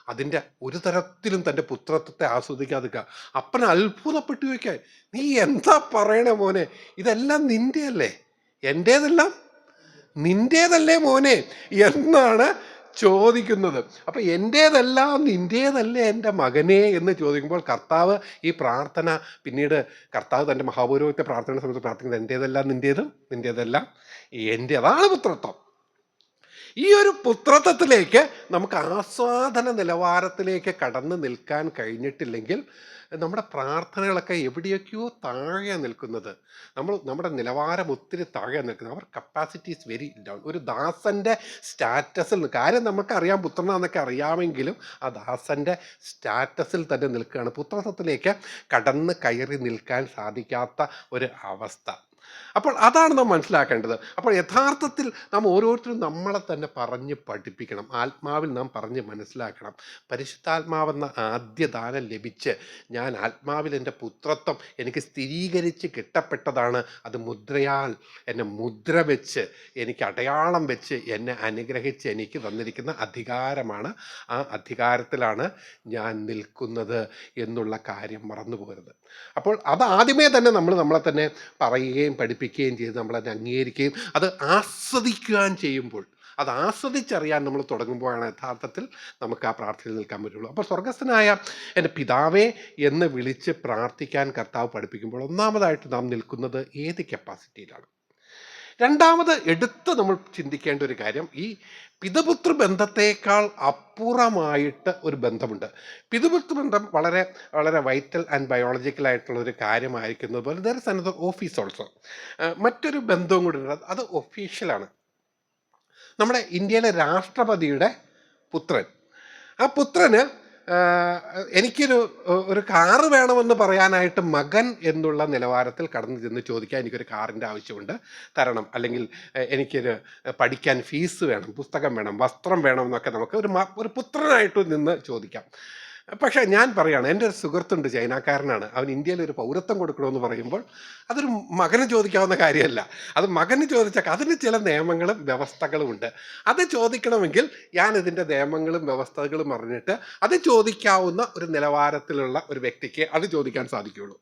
അതിൻ്റെ ഒരു തരത്തിലും തൻ്റെ പുത്രത്വത്തെ ആസ്വദിക്കാതിരിക്കുക. അപ്പൻ അത്ഭുതപ്പെട്ടു വയ്ക്കാൻ, നീ എന്താ പറയണേ മോനെ, ഇതെല്ലാം നിൻ്റെയല്ലേ, എൻ്റേതെല്ലാം നിൻ്റേതല്ലേ മോനെ എന്നാണ് ചോദിക്കുന്നത്. അപ്പം എൻ്റേതെല്ലാം നിൻ്റേതല്ലേ എൻ്റെ മകനെ എന്ന് ചോദിക്കുമ്പോൾ കർത്താവ് ഈ പ്രാർത്ഥന, പിന്നീട് കർത്താവ് തൻ്റെ മഹാപുരോഹിത പ്രാർത്ഥന സമയത്ത് പ്രാർത്ഥിക്കുന്നത്, എൻ്റേതെല്ലാം നിൻ്റേതും നിൻ്റേതെല്ലാം എൻ്റെ. അതാണ് പുത്രത്വം. ഈ ഒരു പുത്രത്വത്തിലേക്ക് നമുക്ക് ആസ്വാദന നിലവാരത്തിലേക്ക് കടന്നു നിൽക്കാൻ കഴിഞ്ഞിട്ടില്ലെങ്കിൽ നമ്മുടെ പ്രാർത്ഥനകളൊക്കെ എവിടെയൊക്കെയോ താഴെ നിൽക്കുന്നത്. നമ്മുടെ നിലവാരം ഒത്തിരി താഴെ നിൽക്കുന്നത്. അവർ കപ്പാസിറ്റി ഈസ് വെരി ഡൗൺ. ഒരു ദാസൻ്റെ സ്റ്റാറ്റസിൽ കാര്യം നമുക്കറിയാം, പുത്രനാന്നൊക്കെ അറിയാമെങ്കിലും ആ ദാസൻ്റെ സ്റ്റാറ്റസിൽ തന്നെ നിൽക്കുകയാണ്. പുത്രത്വത്തിലേക്ക് കടന്ന് കയറി നിൽക്കാൻ സാധിക്കാത്ത ഒരു അവസ്ഥ. അപ്പോൾ അതാണ് നാം മനസ്സിലാക്കേണ്ടത്. അപ്പോൾ യഥാർത്ഥത്തിൽ നാം ഓരോരുത്തരും നമ്മളെ തന്നെ പറഞ്ഞ് പഠിപ്പിക്കണം. ആത്മാവിൽ നാം പറഞ്ഞ് മനസ്സിലാക്കണം. പരിശുദ്ധാത്മാവെന്ന ആദ്യ ദാനം ലഭിച്ച് ഞാൻ ആത്മാവിൽ എൻ്റെ പുത്രത്വം എനിക്ക് സ്ഥിരീകരിച്ച് കിട്ടപ്പെട്ടതാണ്. അത് മുദ്രയാൽ എന്നെ മുദ്ര വെച്ച് എനിക്ക് അടയാളം വെച്ച് എന്നെ അനുഗ്രഹിച്ച് എനിക്ക് തന്നിരിക്കുന്ന അധികാരമാണ്. ആ അധികാരത്തിലാണ് ഞാൻ നിൽക്കുന്നത് എന്നുള്ള കാര്യം മറന്നു പോകരുത്. അപ്പോൾ അത് ആദ്യമേ തന്നെ നമ്മളെ തന്നെ പറയുകയും പഠിപ്പിക്കുകയും ചെയ്ത് നമ്മളത് അംഗീകരിക്കുകയും അത് ആസ്വദിക്കുകയും ചെയ്യുമ്പോൾ, അത് ആസ്വദിച്ചറിയാൻ നമ്മൾ തുടങ്ങുമ്പോഴാണ് യഥാർത്ഥത്തിൽ നമുക്ക് ആ പ്രാർത്ഥനയിൽ നിൽക്കാൻ പറ്റുള്ളൂ. അപ്പോൾ സ്വർഗസ്ഥനായ എൻ്റെ പിതാവേ എന്ന് വിളിച്ച് പ്രാർത്ഥിക്കാൻ കർത്താവ് പഠിപ്പിക്കുമ്പോൾ ഒന്നാമതായിട്ട് നാം നിൽക്കുന്നത് ഏത് കപ്പാസിറ്റിയിലാണ്? രണ്ടാമത് എടുത്ത് നമ്മൾ ചിന്തിക്കേണ്ട ഒരു കാര്യം, ഈ പിതൃപുത്ര ബന്ധത്തേക്കാൾ അപ്പുറമായിട്ട് ഒരു ബന്ധമുണ്ട്. പിതൃപുത്ര ബന്ധം വളരെ വളരെ വൈറ്റൽ ആൻഡ് ബയോളജിക്കൽ ആയിട്ടുള്ള ഒരു കാര്യമായിരിക്കുന്നത് പോലെ there is another office also. മറ്റൊരു ബന്ധവും കൂടി ഉണ്ട്. അത് ഒഫീഷ്യലാണ്. നമ്മുടെ ഇന്ത്യയിലെ രാഷ്ട്രപതിയുടെ പുത്രൻ, ആ പുത്രന് എനിക്കൊരു കാറ് വേണമെന്ന് പറയാനായിട്ട് മകൻ എന്നുള്ള നിലവാരത്തിൽ കടന്നു ചെന്ന് ചോദിക്കാൻ എനിക്കൊരു കാറിൻ്റെ ആവശ്യമുണ്ട്, തരണം. അല്ലെങ്കിൽ എനിക്കൊരു പഠിക്കാൻ ഫീസ് വേണം, പുസ്തകം വേണം, വസ്ത്രം വേണം എന്നൊക്കെ നമുക്ക് ഒരു പുത്രനായിട്ട് നിന്ന് ചോദിക്കാം. പക്ഷേ ഞാൻ പറയുകയാണ്, എൻ്റെ ഒരു സുഹൃത്തുണ്ട്, ചൈനക്കാരനാണ്. അവൻ ഇന്ത്യയിൽ ഒരു പൗരത്വം കൊടുക്കണമെന്ന് പറയുമ്പോൾ അതൊരു മകന് ചോദിക്കാവുന്ന കാര്യമല്ല. അത് മകന് ചോദിച്ചാൽ അതിന് ചില നിയമങ്ങളും വ്യവസ്ഥകളും ഉണ്ട്. അത് ചോദിക്കണമെങ്കിൽ ഞാൻ ഇതിൻ്റെ നിയമങ്ങളും വ്യവസ്ഥകളും അറിഞ്ഞിട്ട് അത് ചോദിക്കാവുന്ന ഒരു നിലവാരത്തിലുള്ള ഒരു വ്യക്തിക്ക് അത് ചോദിക്കാൻ സാധിക്കുകയുള്ളൂ.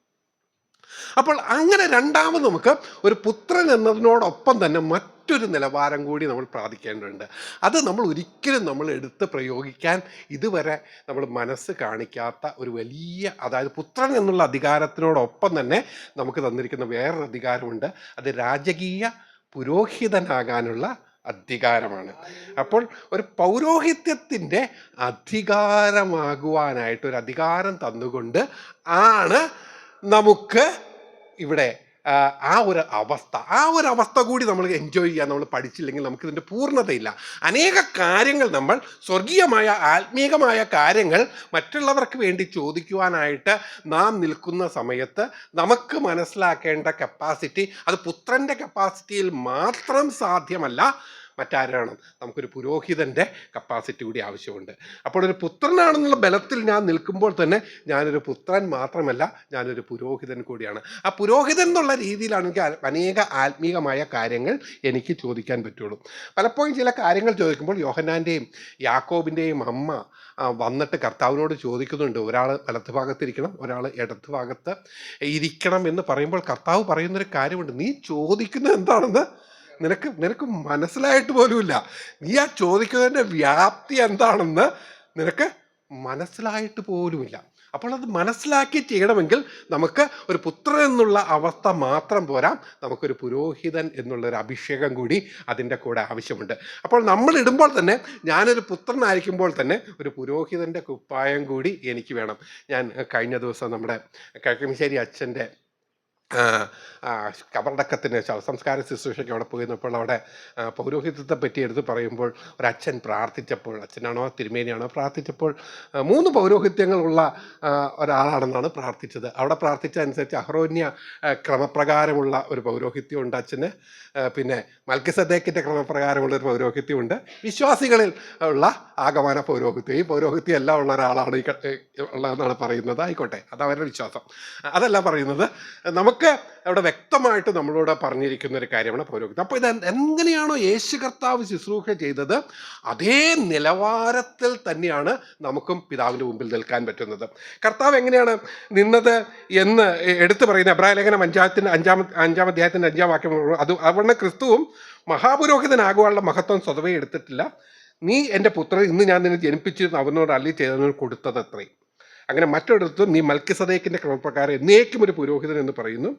അപ്പോൾ അങ്ങനെ രണ്ടാമത് നമുക്ക് ഒരു പുത്രൻ എന്നതിനോടൊപ്പം തന്നെ മറ്റൊരു നിലവാരം കൂടി നമ്മൾ പ്രാപിക്കേണ്ടതുണ്ട്. അത് നമ്മൾ ഒരിക്കലും എടുത്ത് പ്രയോഗിക്കാൻ ഇതുവരെ നമ്മൾ മനസ്സ് കാണിക്കാത്ത ഒരു വലിയ, അതായത് പുത്രൻ എന്നുള്ള അധികാരത്തിനോടൊപ്പം തന്നെ നമുക്ക് തന്നിരിക്കുന്ന വേറൊരു അധികാരമുണ്ട്. അത് രാജകീയ പുരോഹിതനാകാനുള്ള അധികാരമാണ്. അപ്പോൾ ഒരു പൗരോഹിത്യത്തിൻ്റെ അധികാരമാകുവാനായിട്ട് ഒരു അധികാരം തന്നുകൊണ്ട് ആണ് നമുക്ക് ഇവിടെ ആ ഒരു അവസ്ഥ കൂടി നമ്മൾ എൻജോയ് ചെയ്യാൻ നമ്മൾ പഠിച്ചില്ലെങ്കിൽ നമുക്കിതിൻ്റെ പൂർണ്ണതയില്ല. അനേക കാര്യങ്ങൾ നമ്മൾ സ്വർഗീയമായ ആത്മീകമായ കാര്യങ്ങൾ മറ്റുള്ളവർക്ക് വേണ്ടി ചോദിക്കുവാനായിട്ട് നാം നിൽക്കുന്ന സമയത്ത് നമുക്ക് മനസ്സിലാക്കേണ്ട കപ്പാസിറ്റി അത് പുത്രൻ്റെ കപ്പാസിറ്റിയിൽ മാത്രം സാധ്യമല്ല. മറ്റാരാണ്? നമുക്കൊരു പുരോഹിതൻ്റെ കപ്പാസിറ്റി കൂടി ആവശ്യമുണ്ട്. അപ്പോൾ ഒരു പുത്രനാണെന്നുള്ള ബലത്തിൽ ഞാൻ നിൽക്കുമ്പോൾ തന്നെ ഞാനൊരു പുത്രൻ മാത്രമല്ല, ഞാനൊരു പുരോഹിതൻ കൂടിയാണ്. ആ പുരോഹിതൻ എന്നുള്ള രീതിയിലാണ് എനിക്ക് അനേക ആത്മീകമായ കാര്യങ്ങൾ എനിക്ക് ചോദിക്കാൻ പറ്റുള്ളൂ. പലപ്പോഴും ചില കാര്യങ്ങൾ ചോദിക്കുമ്പോൾ യോഹന്നാൻ്റെയും യാക്കോബിൻ്റെയും അമ്മ വന്നിട്ട് കർത്താവിനോട് ചോദിക്കുന്നുണ്ട്, ഒരാൾ വലത്ത് ഭാഗത്തിരിക്കണം, ഒരാൾ ഇടത്ത് ഭാഗത്ത് ഇരിക്കണം എന്ന് പറയുമ്പോൾ കർത്താവ് പറയുന്നൊരു കാര്യമുണ്ട്, നീ ചോദിക്കുന്നത് എന്താണെന്ന് നിനക്ക് മനസ്സിലായിട്ട് പോലുമില്ല. നീ ആ ചോദിക്കുന്നതിൻ്റെ വ്യാപ്തി എന്താണെന്ന് നിനക്ക് മനസ്സിലായിട്ട് പോലുമില്ല. അപ്പോൾ അത് മനസ്സിലാക്കി ചെയ്യണമെങ്കിൽ നമുക്ക് ഒരു പുത്രൻ എന്നുള്ള അവസ്ഥ മാത്രം പോരാ, നമുക്കൊരു പുരോഹിതൻ എന്നുള്ളൊരു അഭിഷേകം കൂടി അതിൻ്റെ കൂടെ ആവശ്യമുണ്ട്. അപ്പോൾ നമ്മൾ ഇടുമ്പോൾ തന്നെ ഞാനൊരു പുത്രനായിരിക്കുമ്പോൾ തന്നെ ഒരു പുരോഹിതൻ്റെ കുപ്പായം കൂടി എനിക്ക് വേണം. ഞാൻ കഴിഞ്ഞ ദിവസം നമ്മുടെ കിഴക്കമിശ്ശേരി അച്ഛൻ്റെ കബറടക്കത്തിന് ശവസംസ്കാര ശുശ്രൂഷയ്ക്ക് അവിടെ പോയിരുന്നപ്പോൾ അവിടെ പൗരോഹിത്യത്തെ പറ്റി എടുത്ത് പറയുമ്പോൾ ഒരച്ഛൻ പ്രാർത്ഥിച്ചപ്പോൾ, അച്ഛനാണോ തിരുമേനിയാണോ പ്രാർത്ഥിച്ചപ്പോൾ 3 പൗരോഹിത്യങ്ങളുള്ള ഒരാളാണെന്നാണ് പ്രാർത്ഥിച്ചത്. അവിടെ പ്രാർത്ഥിച്ച അനുസരിച്ച് അഹ്റോന്യ ക്രമപ്രകാരമുള്ള ഒരു പൗരോഹിത്യമുണ്ട് അച്ഛന്, പിന്നെ മൽക്കിസദേക്കിൻ്റെ ക്രമപ്രകാരമുള്ള ഒരു പൗരോഹിത്യമുണ്ട്, വിശ്വാസികളിൽ ഉള്ള ആഗമന പൗരോഹിത്യം. ഈ പൗരോഹിത്യം എല്ലാം ഉള്ള ഒരാളാണ് ഉള്ളതെന്നാണ് പറയുന്നത്. ആയിക്കോട്ടെ, അത് അവരുടെ വിശ്വാസം. അതല്ല പറയുന്നത്, നമുക്ക് അവിടെ വ്യക്തമായിട്ട് നമ്മളോട് പറഞ്ഞിരിക്കുന്ന ഒരു കാര്യമാണ് പൗരോഹിത്യം. അപ്പോൾ ഇത് എങ്ങനെയാണോ യേശു കർത്താവ് ശുശ്രൂഷ ചെയ്തത് അതേ നിലവാരത്തിൽ തന്നെയാണ് നമുക്കും പിതാവിൻ്റെ മുമ്പിൽ നിൽക്കാൻ പറ്റുന്നത്. കർത്താവ് എങ്ങനെയാണ് നിന്നത് എന്ന് എടുത്തു പറയുന്ന എബ്രായ ലേഖനം 5-ാം അധ്യായത്തിൻ്റെ 5-ാം വാക്യം, അത് അവിടെ ക്രിസ്തുവും മഹാപുരോഹിതനാകുവാനുള്ള മഹത്വം സ്വതവേ എടുത്തിട്ടില്ല. നീ എൻ്റെ പുത്രൻ, ഇന്ന് ഞാൻ നിന്നെ ജനിപ്പിച്ചിരുന്നു അവനോട് അല്ലി ചെയ്തവനോട് കൊടുത്തത് അത്രയും. അങ്ങനെ മറ്റൊരിടത്തും നീ മൽക്കിസദേക്കിന്റെ ക്രമപ്രകാരം എന്നേക്കും ഒരു പുരോഹിതൻ എന്ന് പറയുന്നു.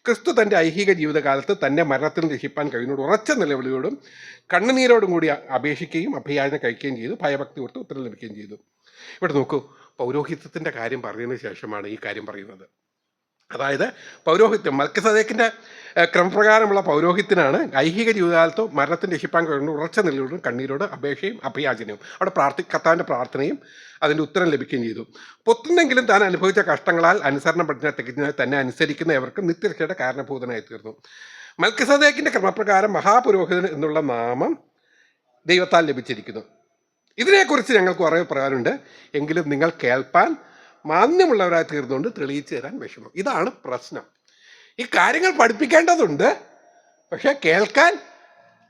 ക്രിസ്തു തൻ്റെ ഐഹിക ജീവിതകാലത്ത് തന്നെ മരണത്തിൽ രക്ഷിപ്പാൻ കഴിയുന്നോട് ഉറച്ച നിലവിളിയോടും കണ്ണുനീരോടും കൂടി അപേക്ഷിക്കുകയും അഭയാചന കഴിക്കുകയും ചെയ്തു. ഭയഭക്തി കൊടുത്ത് ഉത്തരം ലഭിക്കുകയും ചെയ്തു. ഇവിടെ നോക്കൂ, പൗരോഹിത്യത്തിൻ്റെ കാര്യം പറഞ്ഞതിന് ശേഷമാണ് ഈ കാര്യം പറയുന്നത്. അതായത് പൗരോഹിത്യം മൽക്കിസദേക്കിന്റെ ക്രമപ്രകാരമുള്ള പൗരോഹിത്യനാണ് ഐഹിക ജീവിതകാലത്തോ മരണത്തിന് രക്ഷിപ്പാൻ കഴിയുന്ന ഉറച്ച നിലയോടും കണ്ണീരോട് അപേക്ഷയും അഭയാചനയും. അവിടെ കർത്താവിൻ്റെ പ്രാർത്ഥനയും അതിൻ്റെ ഉത്തരം ലഭിക്കുകയും ചെയ്തു. പൊത്തുന്നെങ്കിലും താൻ അനുഭവിച്ച കഷ്ടങ്ങളാൽ അനുസരണപ്പെടുന്ന തികഞ്ഞ തന്നെ അനുസരിക്കുന്നവർക്ക് നിത്യരക്ഷയുടെ കാരണഭൂതനായി തീർന്നു. മൽക്കിസദേക്കിന്റെ ക്രമപ്രകാരം മഹാപുരോഹിതൻ എന്നുള്ള നാമം ദൈവത്താൽ ലഭിച്ചിരിക്കുന്നു. ഇതിനെക്കുറിച്ച് ഞങ്ങൾക്ക് കുറേ പറയാനുണ്ട്, എങ്കിലും നിങ്ങൾ കേൾപ്പാൻ മാന്യമുള്ളവരായി തീർന്നുകൊണ്ട് തെളിയിച്ചു തരാൻ വിഷമം. ഇതാണ് പ്രശ്നം. ഈ കാര്യങ്ങൾ പഠിപ്പിക്കേണ്ടതുണ്ട്, പക്ഷെ കേൾക്കാൻ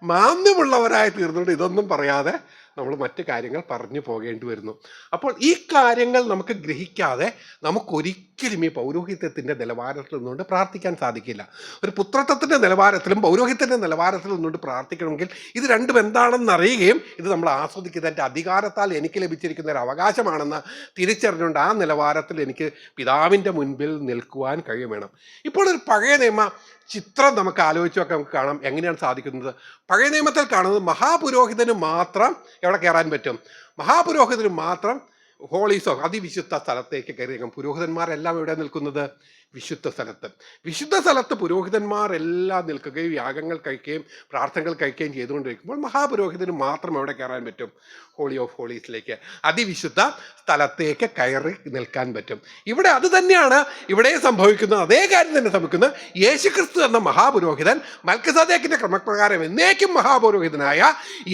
മാന്യമുള്ളവരായി തീർന്നുകൊണ്ട് ഇതൊന്നും പറയാതെ നമ്മൾ മറ്റു കാര്യങ്ങൾ പറഞ്ഞു പോകേണ്ടി വരുന്നു. അപ്പോൾ ഈ കാര്യങ്ങൾ നമുക്ക് ഗ്രഹിക്കാതെ നമുക്കൊരിക്കലും ഈ പൗരോഹിത്യത്തിൻ്റെ നിലവാരത്തിൽ നിന്നുകൊണ്ട് പ്രാർത്ഥിക്കാൻ സാധിക്കില്ല. ഒരു പുത്രത്വത്തിൻ്റെ നിലവാരത്തിലും പൗരോഹിത്യത്തിൻ്റെ നിലവാരത്തിലും നിന്നുകൊണ്ട് പ്രാർത്ഥിക്കണമെങ്കിൽ ഇത് രണ്ടും എന്താണെന്ന് അറിയുകയും ഇത് നമ്മൾ ആസ്വദിക്കുന്ന എൻ്റെ അധികാരത്താൽ എനിക്ക് ലഭിച്ചിരിക്കുന്ന ഒരു അവകാശമാണെന്ന് തിരിച്ചറിഞ്ഞുകൊണ്ട് ആ നിലവാരത്തിൽ എനിക്ക് പിതാവിൻ്റെ മുൻപിൽ നിൽക്കുവാൻ കഴിയും. ഇപ്പോൾ ഒരു പഴയ നിയമ ചിത്രം നമുക്ക് ആലോചിച്ചൊക്കെ നമുക്ക് കാണാം എങ്ങനെയാണ് സാധിക്കുന്നത്. പഴയ നിയമത്തിൽ കാണുന്നത് മഹാപുരോഹിതന് മാത്രം എവിടെ കയറാൻ പറ്റും, മഹാപുരോഹിതന് മാത്രം ഹോളീസോ അതിവിശുദ്ധ സ്ഥലത്തേക്ക് കയറിയേക്കാം. പുരോഹിതന്മാരെല്ലാം എവിടെ നിൽക്കുന്നത്, വിശുദ്ധ സ്ഥലത്ത്. വിശുദ്ധ സ്ഥലത്ത് പുരോഹിതന്മാരെല്ലാം നിൽക്കുകയും യാഗങ്ങൾ കഴിക്കുകയും പ്രാർത്ഥനകൾ കഴിക്കുകയും ചെയ്തുകൊണ്ടിരിക്കുമ്പോൾ മഹാപുരോഹിതന് മാത്രം എവിടെ കയറാൻ പറ്റും, ഹോളി ഓഫ് ഹോളീസിലേക്ക്, അതിവിശുദ്ധ സ്ഥലത്തേക്ക് കയറി നിൽക്കാൻ പറ്റും. ഇവിടെ അത് തന്നെയാണ് ഇവിടെ സംഭവിക്കുന്നത്. അതേ കാര്യം തന്നെ സംഭവിക്കുന്നത്. യേശുക്രിസ്തു എന്ന മഹാപുരോഹിതൻ മൽക്കിസദേക്കിന്റെ ക്രമപ്രകാരം എന്നേക്കും മഹാപുരോഹിതനായ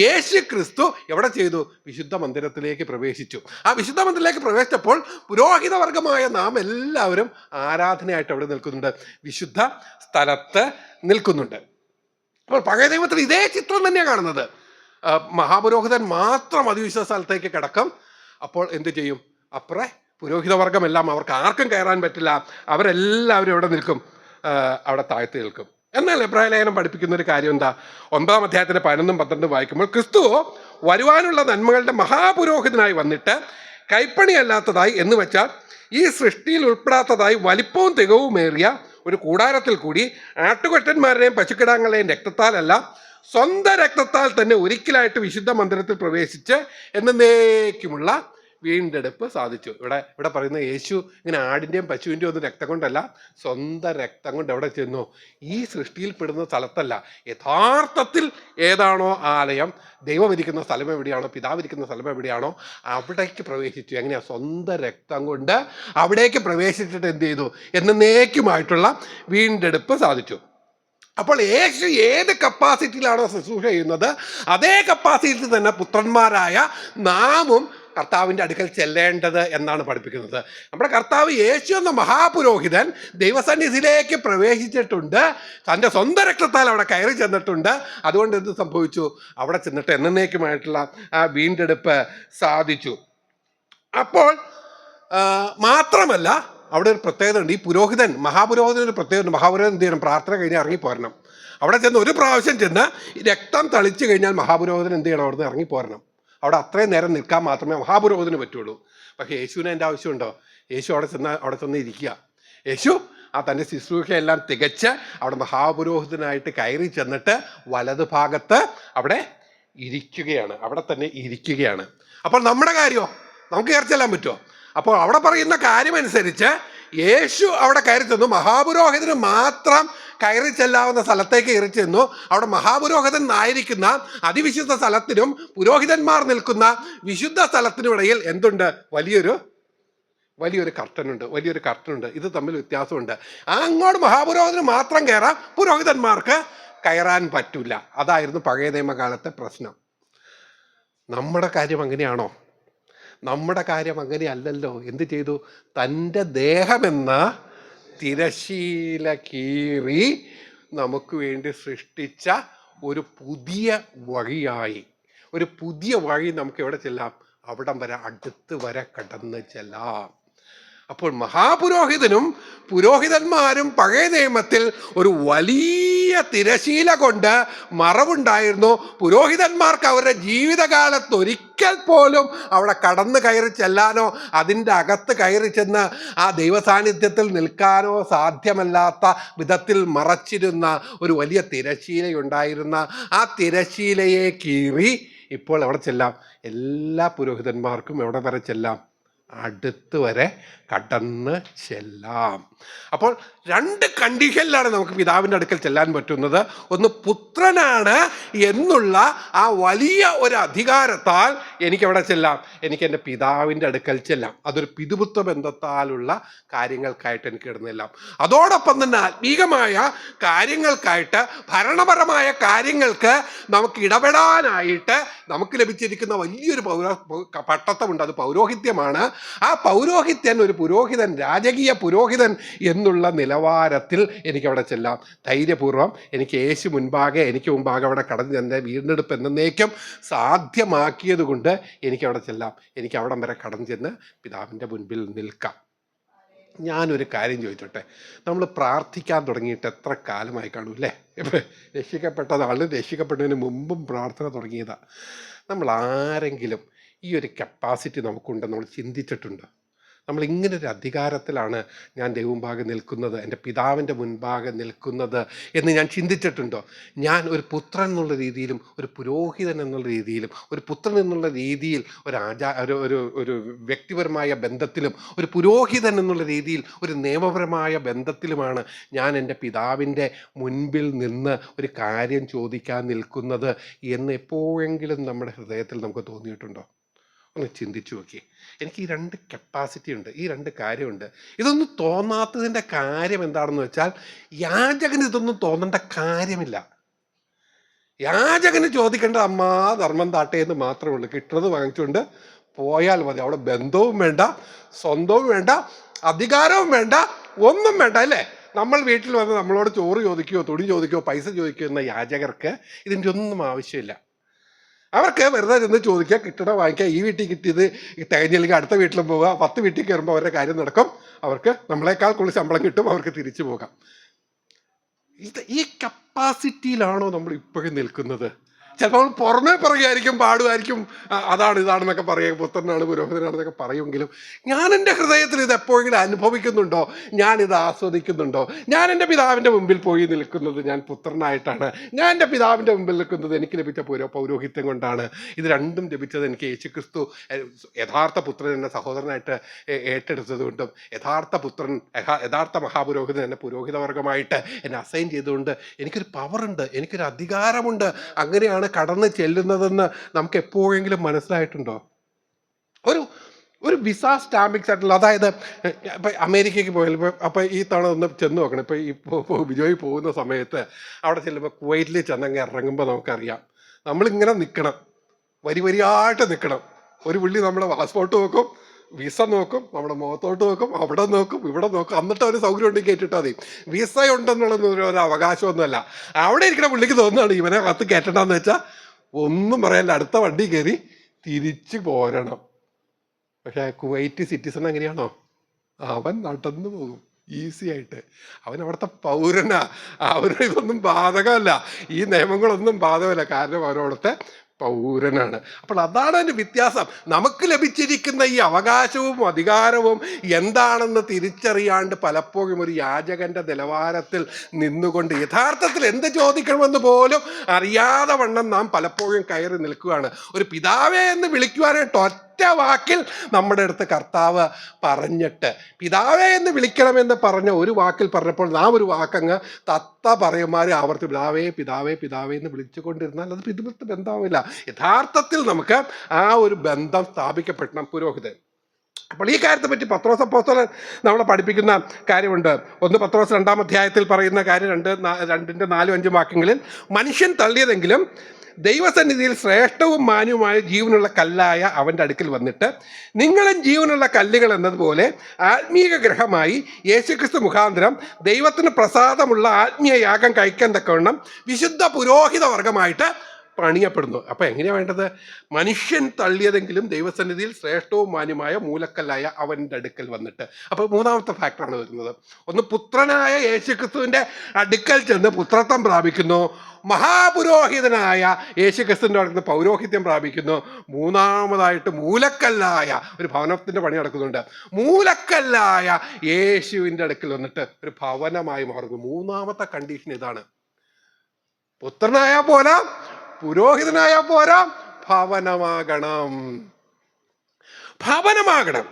യേശുക്രിസ്തു എവിടെ ചെയ്തു, വിശുദ്ധ മന്ദിരത്തിലേക്ക് പ്രവേശിച്ചു. ആ വിശുദ്ധ മന്ദിരത്തിലേക്ക് പ്രവേശിച്ചപ്പോൾ പുരോഹിതവർഗമായ നാം എല്ലാവരും ആരാധനയായിട്ട് അവിടെ നിൽക്കുന്നുണ്ട്, വിശുദ്ധ സ്ഥലത്ത് നിൽക്കുന്നുണ്ട്. അപ്പോൾ പഴയ നിയമത്തിൽ ഇതേ ചിത്രം തന്നെയാണ് കാണുന്നത്. മഹാപുരോഹിതൻ മാത്രം അതിവിശുദ്ധ സ്ഥലത്തേക്ക് കിടക്കും. അപ്പോൾ എന്ത് ചെയ്യും, അപ്പുറേ പുരോഹിതവർഗമെല്ലാം അവർക്ക് ആർക്കും കയറാൻ പറ്റില്ല, അവരെല്ലാവരും എവിടെ നിൽക്കും, അവിടെ താഴ്ത്തി നിൽക്കും. എന്നാൽ എബ്രായ ലേഖനം പഠിപ്പിക്കുന്ന ഒരു കാര്യം എന്താ, 9-ാം അധ്യായത്തിന്റെ 11-12 വായിക്കുമ്പോൾ ക്രിസ്തു വരുവാനുള്ള നന്മകളുടെ മഹാപുരോഹിതനായി വന്നിട്ട് കൈപ്പണിയല്ലാത്തതായി എന്ന് വെച്ചാൽ ഈ സൃഷ്ടിയിൽ ഉൾപ്പെടാത്തതായി വലിപ്പവും തികവുമേറിയ ഒരു കൂടാരത്തിൽ കൂടി ആട്ടുകൊറ്റന്മാരുടെയും പശുക്കിടാങ്ങളുടെയും രക്തത്താലല്ല സ്വന്തം രക്തത്താൽ തന്നെ ഒരിക്കലായിട്ട് വിശുദ്ധ മന്ദിരത്തിൽ പ്രവേശിച്ച് എന്നേക്കുമുള്ള വീണ്ടെടുപ്പ് സാധിച്ചു. ഇവിടെ പറയുന്ന യേശു ഇങ്ങനെ ആടിൻ്റെയും പശുവിൻ്റെയും ഒന്നും രക്തം കൊണ്ടല്ല, സ്വന്തം രക്തം കൊണ്ട് എവിടെ ചെന്നു, ഈ സൃഷ്ടിയിൽ പെടുന്ന സ്ഥലത്തല്ല, യഥാർത്ഥത്തിൽ ഏതാണോ ആലയം, ദൈവം ഇരിക്കുന്ന സ്ഥലം എവിടെയാണോ, പിതാവ് ഇരിക്കുന്ന സ്ഥലം എവിടെയാണോ അവിടേക്ക് പ്രവേശിച്ചു. എങ്ങനെയാ, സ്വന്തം രക്തം കൊണ്ട് അവിടേക്ക് പ്രവേശിച്ചിട്ട് എന്ത് ചെയ്തു, എന്നേക്കുമായിട്ടുള്ള വീണ്ടെടുപ്പ് സാധിച്ചു. അപ്പോൾ യേശു ഏത് കപ്പാസിറ്റിയിലാണോ ശുശ്രൂഷ ചെയ്യുന്നത് അതേ കപ്പാസിറ്റി തന്നെ പുത്രന്മാരായ നാമും കർത്താവിൻ്റെ അടുക്കൽ ചെല്ലേണ്ടത് എന്നാണ് പഠിപ്പിക്കുന്നത്. നമ്മുടെ കർത്താവ് യേശു എന്ന മഹാപുരോഹിതൻ ദൈവസന്നിധിയിലേക്ക് പ്രവേശിച്ചിട്ടുണ്ട്, തൻ്റെ സ്വന്തം രക്തത്താൽ അവിടെ കയറി ചെന്നിട്ടുണ്ട്. അതുകൊണ്ട് എന്ത് സംഭവിച്ചു, അവിടെ ചെന്നിട്ട് എന്നേക്കുമായിട്ടുള്ള ആ വീണ്ടെടുപ്പ് സാധിച്ചു. അപ്പോൾ മാത്രമല്ല അവിടെ ഒരു പ്രത്യേകത ഉണ്ട്. ഈ പുരോഹിതൻ, മഹാപുരോഹിതൻ ഒരു പ്രത്യേകത. മഹാപുരോഹിതൻ എന്ത് ചെയ്യണം, പ്രാർത്ഥന കഴിഞ്ഞാൽ ഇറങ്ങിപ്പോരണം. അവിടെ ചെന്ന് ഒരു പ്രാവശ്യം ചെന്ന് രക്തം തളിച്ചു കഴിഞ്ഞാൽ മഹാപുരോഹിതൻ എന്ത് ചെയ്യണം, അവിടെ നിന്ന് ഇറങ്ങിപ്പോരണം. അവിടെ അത്രയും നേരം നിൽക്കാൻ മാത്രമേ മഹാപുരോഹിതന് പറ്റുള്ളൂ. പക്ഷേ യേശുവിന് എൻ്റെ ആവശ്യമുണ്ടോ, യേശു അവിടെ ചെന്ന് ഇരിക്കുക. യേശു ആ തൻ്റെ ശുശ്രൂഷയെല്ലാം തികച്ച് അവിടെ മഹാപുരോഹിതനായിട്ട് കയറി ചെന്നിട്ട് വലതു ഭാഗത്ത് അവിടെ ഇരിക്കുകയാണ്, അവിടെ തന്നെ ഇരിക്കുകയാണ്. അപ്പോൾ നമ്മുടെ കാര്യമോ, നമുക്ക് കയറി ചെല്ലാൻ പറ്റുമോ? അപ്പോൾ അവിടെ പറയുന്ന കാര്യമനുസരിച്ച് യേശു അവിടെ കയറി ചെന്നു. മഹാപുരോഹിതന് മാത്രം കയറി ചെല്ലാവുന്ന സ്ഥലത്തേക്ക് കയറി ചെന്നു. അവിടെ മഹാപുരോഹിതൻ ആയിരിക്കുന്ന അതിവിശുദ്ധ സ്ഥലത്തിനും പുരോഹിതന്മാർ നിൽക്കുന്ന വിശുദ്ധ സ്ഥലത്തിനും ഇടയിൽ എന്തുണ്ട്, വലിയൊരു കർട്ടനുണ്ട്. ഇത് തമ്മിൽ വ്യത്യാസമുണ്ട്. അങ്ങോട്ട് മഹാപുരോഹിതന് മാത്രം കയറാം, പുരോഹിതന്മാർക്ക് കയറാൻ പറ്റില്ല. അതായിരുന്നു പഴയ നിയമകാലത്തെ പ്രശ്നം. നമ്മുടെ കാര്യം അങ്ങനെയാണോ? നമ്മുടെ കാര്യം അങ്ങനെയല്ലല്ലോ. എന്ത് ചെയ്തു, തൻ്റെ ദേഹമെന്ന തിരശീല കീറി നമുക്ക് വേണ്ടി സൃഷ്ടിച്ച ഒരു പുതിയ വഴിയായി, ഒരു പുതിയ വഴി നമുക്ക് എവിടെ ചെല്ലാം, അവിടം വരെ, അടുത്ത് വരെ കടന്ന് ചെല്ലാം. അപ്പോൾ മഹാപുരോഹിതനും പുരോഹിതന്മാരും പഴയ നിയമത്തിൽ ഒരു വലിയ വലിയ തിരശീല കൊണ്ട് മറവുണ്ടായിരുന്നു. പുരോഹിതന്മാർക്ക് അവരുടെ ജീവിതകാലത്ത് ഒരിക്കൽ പോലും അവിടെ കടന്നു കയറി ചെല്ലാനോ അതിൻ്റെ അകത്ത് കയറി ചെന്ന് ആ ദൈവസാന്നിധ്യത്തിൽ നിൽക്കാനോ സാധ്യമല്ലാത്ത വിധത്തിൽ മറച്ചിരുന്ന ഒരു വലിയ തിരശീലയുണ്ടായിരുന്ന ആ തിരശീലയെ കീറി ഇപ്പോൾ എവിടെ ചെല്ലാം? എല്ലാ പുരോഹിതന്മാർക്കും എവിടെ വരെ ചെല്ലാം? അടുത്ത് വരെ കടന്ന് ചെല്ലാം. അപ്പോൾ 2 കണ്ടീഷനിലാണ് നമുക്ക് പിതാവിൻ്റെ അടുക്കൽ ചെല്ലാൻ പറ്റുന്നത്. ഒന്ന്, പുത്രനാണ് എന്നുള്ള ആ വലിയ ഒരു അധികാരത്താൽ എനിക്ക് എവിടെ ചെല്ലാം? എനിക്ക് എൻ്റെ പിതാവിൻ്റെ അടുക്കൽ ചെല്ലാം. അതൊരു പിതൃത്വ ബന്ധത്താലുള്ള കാര്യങ്ങൾക്കായിട്ട് എനിക്ക് ഇടുന്നെല്ലാം. അതോടൊപ്പം തന്നെ ആത്മീകമായ കാര്യങ്ങൾക്കായിട്ട്, ഭരണപരമായ കാര്യങ്ങൾക്ക് നമുക്ക് ഇടപെടാനായിട്ട് നമുക്ക് ലഭിച്ചിരിക്കുന്ന വലിയൊരു പട്ടത്തമുണ്ട്. അത് പൗരോഹിത്യമാണ്. ആ പൗരോഹിത്യൻ, ഒരു പുരോഹിതൻ, രാജകീയ പുരോഹിതൻ എന്നുള്ള നിലവാരത്തിൽ എനിക്കവിടെ ചെല്ലാം. ധൈര്യപൂർവ്വം എനിക്ക് യേശു മുൻപാകെ, എനിക്ക് മുമ്പാകെ അവിടെ കടന്നു ചെന്ന് വീണ്ടെടുപ്പ് എന്നേക്കും സാധ്യമാക്കിയത് കൊണ്ട് എനിക്കവിടെ ചെല്ലാം. എനിക്ക് അവിടം വരെ കടന്നു ചെന്ന് പിതാവിൻ്റെ മുൻപിൽ നിൽക്കാം. ഞാനൊരു കാര്യം ചോദിച്ചോട്ടെ, നമ്മൾ പ്രാർത്ഥിക്കാൻ തുടങ്ങിയിട്ട് എത്ര കാലമായി കാണും അല്ലേ? ഇപ്പം രക്ഷിക്കപ്പെട്ടതാണ്, രക്ഷിക്കപ്പെട്ടതിന് മുമ്പും പ്രാർത്ഥന തുടങ്ങിയതാണ്. നമ്മൾ ആരെങ്കിലും ഈ ഒരു കപ്പാസിറ്റി നമുക്കുണ്ടെന്ന് നമ്മൾ ചിന്തിച്ചിട്ടുണ്ടോ? നമ്മൾ ഇങ്ങനൊരു അധികാരത്തിലാണ് ഞാൻ ദൈവമുമ്പാകെ നിൽക്കുന്നത്, എൻ്റെ പിതാവിൻ്റെ മുൻപാകെ നിൽക്കുന്നത് എന്ന് ഞാൻ ചിന്തിച്ചിട്ടുണ്ടോ? ഞാൻ ഒരു പുത്രൻ എന്നുള്ള രീതിയിലും ഒരു പുരോഹിതൻ എന്നുള്ള രീതിയിലും, ഒരു പുത്രൻ എന്നുള്ള രീതിയിൽ ഒരു വ്യക്തിപരമായ ബന്ധത്തിലും, ഒരു പുരോഹിതൻ എന്നുള്ള രീതിയിൽ ഒരു നിയമപരമായ ബന്ധത്തിലുമാണ് ഞാൻ എൻ്റെ പിതാവിൻ്റെ മുൻപിൽ നിന്ന് ഒരു കാര്യം ചോദിക്കാൻ നിൽക്കുന്നത് എന്ന് എപ്പോഴെങ്കിലും നമ്മുടെ ഹൃദയത്തിൽ നമുക്ക് തോന്നിയിട്ടുണ്ടോ? ഒന്ന് ചിന്തിച്ചു നോക്കി. എനിക്ക് ഈ 2 കപ്പാസിറ്റി ഉണ്ട്, ഈ 2 കാര്യമുണ്ട്. ഇതൊന്നും തോന്നാത്തതിൻ്റെ കാര്യം എന്താണെന്ന് വെച്ചാൽ, യാചകന് ഇതൊന്നും തോന്നേണ്ട കാര്യമില്ല. യാചകന് ചോദിക്കേണ്ട അമ്മ ധർമ്മം താട്ടേ എന്ന് മാത്രമേ ഉള്ളൂ. കിട്ടുന്നത് വാങ്ങിച്ചുകൊണ്ട് പോയാൽ മതി. അവിടെ ബന്ധവും വേണ്ട, സ്വന്തവും വേണ്ട, അധികാരവും വേണ്ട, ഒന്നും വേണ്ട അല്ലേ? നമ്മൾ വീട്ടിൽ വന്ന് നമ്മളോട് ചോറ് ചോദിക്കുകയോ തുണി ചോദിക്കുകയോ പൈസ ചോദിക്കുകയോ എന്ന യാചകർക്ക് ഇതിൻ്റെ ഒന്നും ആവശ്യമില്ല. അവർക്ക് വെറുതെ ചെന്ന് ചോദിക്കുക, കിട്ടണ വാങ്ങിക്കുക. ഈ വീട്ടിൽ കിട്ടിയത് തികഞ്ഞില്ലെങ്കിൽ അടുത്ത വീട്ടിലും പോവുക, 10 വീട്ടിൽ കയറുമ്പോൾ അവരുടെ കാര്യം നടക്കും. അവർക്ക് നമ്മളെക്കാൾ കൂടുതൽ ശമ്പളം കിട്ടും, അവർക്ക് തിരിച്ചു പോകാം. ഈ കപ്പാസിറ്റിയിലാണോ നമ്മൾ ഇപ്പോഴും നിൽക്കുന്നത്? ചിലപ്പോൾ പുറമേ പറയുമായിരിക്കും, പാടുമായിരിക്കും, അതാണ് ഇതാണെന്നൊക്കെ പറയുക, പുത്രനാണ് പുരോഹിതനാണെന്നൊക്കെ പറയുമെങ്കിലും ഞാൻ എൻ്റെ ഹൃദയത്തിൽ ഇത് എപ്പോഴെങ്കിലും അനുഭവിക്കുന്നുണ്ടോ? ഞാനിത് ആസ്വദിക്കുന്നുണ്ടോ? ഞാൻ എൻ്റെ പിതാവിൻ്റെ മുമ്പിൽ പോയി നിൽക്കുന്നത് ഞാൻ പുത്രനായിട്ടാണ്. ഞാൻ എൻ്റെ പിതാവിൻ്റെ മുമ്പിൽ നിൽക്കുന്നത് എനിക്ക് ലഭിച്ച പൗരോഹിത്യം കൊണ്ടാണ്. ഇത് രണ്ടും ലഭിച്ചത് എനിക്ക് യേശുക്രിസ്തു യഥാർത്ഥ പുത്രൻ എന്നെ സഹോദരനായിട്ട് ഏറ്റെടുത്തത് കൊണ്ടും, യഥാർത്ഥ മഹാപുരോഹിതൻ എന്നെ പുരോഹിതവർഗമായിട്ട് എന്നെ അസൈൻ ചെയ്തുകൊണ്ട് എനിക്കൊരു പവറുണ്ട്, എനിക്കൊരു അധികാരമുണ്ട്. അങ്ങനെയാണ് കടന്ന് ചെല്ലുന്നതെന്ന് നമുക്ക് എപ്പോഴെങ്കിലും മനസ്സിലായിട്ടുണ്ടോ? ഒരു വിസ സ്റ്റാമ്പിങ് സെറ്റിൽ, അതായത് ഇപ്പം അമേരിക്കയ്ക്ക് പോയാൽ അപ്പോൾ ഈ തവണ ഒന്ന് ചെന്ന് നോക്കണം. ഇപ്പോൾ വിജയ് പോകുന്ന സമയത്ത് അവിടെ ചെല്ലുമ്പോൾ കുവൈറ്റിൽ ചെന്നങ്ങ് ഇറങ്ങുമ്പോൾ നമുക്കറിയാം, നമ്മളിങ്ങനെ നിൽക്കണം, വരിയായിട്ട് നിൽക്കണം. ഒരു പുള്ളി നമ്മുടെ പാസ്പോർട്ട് നോക്കും, വിസ നോക്കും, നമ്മുടെ മുഖത്തോട്ട് നോക്കും, അവിടെ നോക്കും, ഇവിടെ നോക്കും. എന്നിട്ട് ഒരു സൗകര്യം ഉണ്ടെങ്കിൽ കയറ്റിട്ടാൽ മതി. വിസ ഉണ്ടെന്നുള്ളത് ഒരു അവകാശമൊന്നുമല്ല. അവിടെ ഇരിക്കുന്ന പുള്ളിക്ക് തോന്നുകയാണ് ഇവനെ കത്ത് കയറ്റണ്ടെന്ന് വെച്ചാൽ ഒന്നും പറയാനില്ല, അടുത്ത വണ്ടി കയറി തിരിച്ച് പോരണം. പക്ഷേ കുവൈറ്റ് സിറ്റിസൺ എങ്ങനെയാണോ? അവൻ നടന്നു പോകും ഈസി ആയിട്ട്. അവൻ അവിടുത്തെ പൗരനാ. അവന് ഇതൊന്നും ബാധകമല്ല, ഈ നിയമങ്ങളൊന്നും ബാധകമല്ല, കാരണം അവരവിടുത്തെ പൗരനാണ്. അപ്പോൾ അതാണ് അതിൻ്റെ വ്യത്യാസം. നമുക്ക് ലഭിച്ചിരിക്കുന്ന ഈ അവകാശവും അധികാരവും എന്താണെന്ന് തിരിച്ചറിയാണ്ട് പലപ്പോഴും ഒരു യാചകന്റെ നിലവാരത്തിൽ നിന്നുകൊണ്ട് യഥാർത്ഥത്തിൽ എന്ത് ചോദിക്കണമെന്ന് പോലും അറിയാതെ വണ്ണം നാം പലപ്പോഴും കയറി നിൽക്കുകയാണ്. ഒരു പിതാവേ എന്ന് വിളിക്കുവാനായിട്ട് ഒറ്റ വാക്കിൽ നമ്മുടെ അടുത്ത് കർത്താവ് പറഞ്ഞിട്ട്, പിതാവേ എന്ന് വിളിക്കണമെന്ന് പറഞ്ഞ ഒരു വാക്കിൽ പറഞ്ഞപ്പോൾ നാം ഒരു വാക്കങ്ങ് പറയുമാര് ആവർത്തി പിതാവേ പിതാവേ പിതാവേ എന്ന് വിളിച്ചുകൊണ്ടിരുന്നാൽ അത് പിതൃത്വ ബന്ധമില്ല. യഥാർത്ഥത്തിൽ നമുക്ക് ആ ഒരു ബന്ധം സ്ഥാപിക്കപ്പെടണം പുരോഹിതൻ. അപ്പോൾ ഈ കാര്യത്തെ പറ്റി പത്രോസ് അപ്പോസ്തലൻ നമ്മളെ പഠിപ്പിക്കുന്ന കാര്യമുണ്ട്. 1 പത്രോസ് 2-ാം അധ്യായത്തിൽ പറയുന്ന കാര്യം 2-ന്റെ 4-5 വാക്യങ്ങളിൽ, മനുഷ്യൻ തള്ളിയതെങ്കിലും ദൈവസന്നിധിയിൽ ശ്രേഷ്ഠവും മാന്യവുമായ ജീവനുള്ള കല്ലായ അവൻ്റെ അടുക്കൽ വന്നിട്ട് നിങ്ങളും ജീവനുള്ള കല്ലുകൾ എന്നതുപോലെ ആത്മീയ ഗ്രഹമായി യേശുക്രിസ്തു മുഖാന്തരം ദൈവത്തിന് പ്രസാദമുള്ള ആത്മീയ യാഗം കഴിക്കാൻ തക്കവണ്ണം വിശുദ്ധ പുരോഹിത വർഗമായിട്ട് പണിയപ്പെടുന്നു. അപ്പൊ എങ്ങനെയാ വേണ്ടത്? മനുഷ്യൻ തള്ളിയതെങ്കിലും ദൈവസന്നിധിയിൽ ശ്രേഷ്ഠവും മാന്യമായ മൂലക്കല്ലായ അവൻ്റെ അടുക്കൽ വന്നിട്ട്. അപ്പൊ മൂന്നാമത്തെ ഫാക്ടറാണ് വരുന്നത്. ഒന്ന്, പുത്രനായ യേശുക്രിസ്തുവിന്റെ അടുക്കൽ ചെന്ന് പുത്രത്വം പ്രാപിക്കുന്നു. മഹാപുരോഹിതനായ യേശുക്രിസ്തുവിന്റെ അടുത്ത് പൗരോഹിത്യം പ്രാപിക്കുന്നു. മൂന്നാമതായിട്ട് മൂലക്കല്ലായ ഒരു ഭവനത്തിന്റെ പണി നടക്കുന്നുണ്ട്. മൂലക്കല്ലായ യേശുവിന്റെ അടുക്കൽ വന്നിട്ട് ഒരു ഭവനമായി മാറുന്നു. മൂന്നാമത്തെ കണ്ടീഷൻ ഇതാണ്. പുത്രനായാ പോരാ, പുരോഹിതനായാ പോരാ, ഭവനമാകണം. ഭവനമാകണം.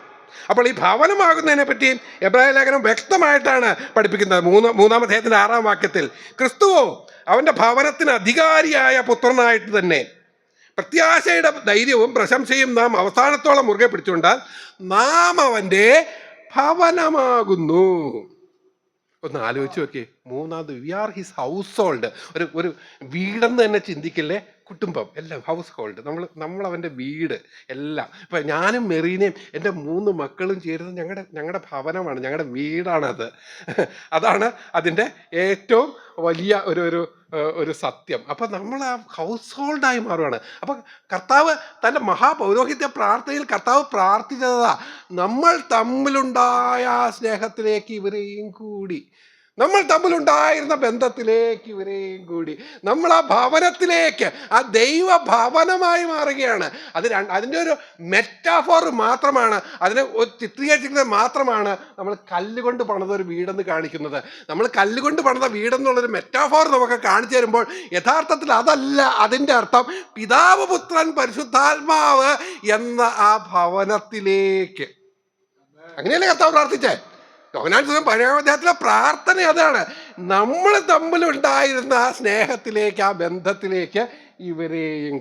അപ്പോൾ ഈ ഭവനമാകുന്നതിനെ പറ്റി എബ്രായ ലേഖനം വ്യക്തമായിട്ടാണ് പഠിപ്പിക്കുന്നത്. മൂന്നാം അധ്യായത്തിന്റെ 6-ാം വാക്യത്തിൽ, ക്രിസ്തുവോ അവന്റെ ഭവനത്തിന് അധികാരിയായ പുത്രനായിട്ട് തന്നെ പ്രത്യാശയുടെ ധൈര്യവും പ്രശംസയും നാം അവസാനത്തോളം മുറുകെ പിടിച്ചുകൊണ്ടാൽ നാം അവന്റെ ഭവനമാകുന്നു. ഒന്ന് ആലോചിച്ച് നോക്കിയേ. മൂന്നാമത്, we are his household. ഒരു വീടെന്ന് തന്നെ ചിന്തിക്കില്ലേ? കുടുംബം എല്ലാം ഹൗസ് ഹോൾഡ്. നമ്മൾ അവൻ്റെ വീട് എല്ലാം. ഇപ്പം ഞാനും മെറീനയും എൻ്റെ 3 മക്കളും ചേരുന്നത് ഞങ്ങളുടെ ഭവനമാണ്, ഞങ്ങളുടെ വീടാണത്. അതാണ് അതിൻ്റെ ഏറ്റവും വലിയ ഒരു സത്യം. അപ്പം നമ്മൾ ആ ഹൗസ് ഹോൾഡായി മാറുകയാണ്. അപ്പം കർത്താവ് തൻ്റെ മഹാപൗരോഹിത്യ പ്രാർത്ഥനയിൽ കർത്താവ് പ്രാർത്ഥിച്ചതാ, നമ്മൾ തമ്മിലുണ്ടായ സ്നേഹത്തിലേക്ക് ഇവരെയും കൂടി, നമ്മൾ തമ്മിലുണ്ടായിരുന്ന ബന്ധത്തിലേക്ക് ഇവരെയും കൂടി, നമ്മൾ ആ ഭവനത്തിലേക്ക്, ആ ദൈവ ഭവനമായി മാറുകയാണ്. അതിൻ്റെ ഒരു മെറ്റാഫോർ മാത്രമാണ്, അതിനെ ചിത്രീകരിക്കുന്നത് മാത്രമാണ് നമ്മൾ കല്ലുകൊണ്ട് പണിത ഒരു വീടെന്ന് കാണിക്കുന്നത്. നമ്മൾ കല്ലുകൊണ്ട് പണിത വീടെന്നുള്ളൊരു മെറ്റാഫോർ നമുക്ക് കാണിച്ചു തരുമ്പോൾ യഥാർത്ഥത്തിൽ അതല്ല അതിൻ്റെ അർത്ഥം. പിതാവ്, പുത്രൻ, പരിശുദ്ധാത്മാവ് എന്ന ആ ഭവനത്തിലേക്ക്. അങ്ങനെയല്ലേ കർത്താവ് പ്രാർത്ഥിച്ചേ? യോഹന്നാൻ പഴയ പ്രാർത്ഥന അതാണ്. നമ്മൾ തമ്മിലുണ്ടായിരുന്ന ആ സ്നേഹത്തിലേക്ക്, ആ ബന്ധത്തിലേക്ക് ഇവരെയും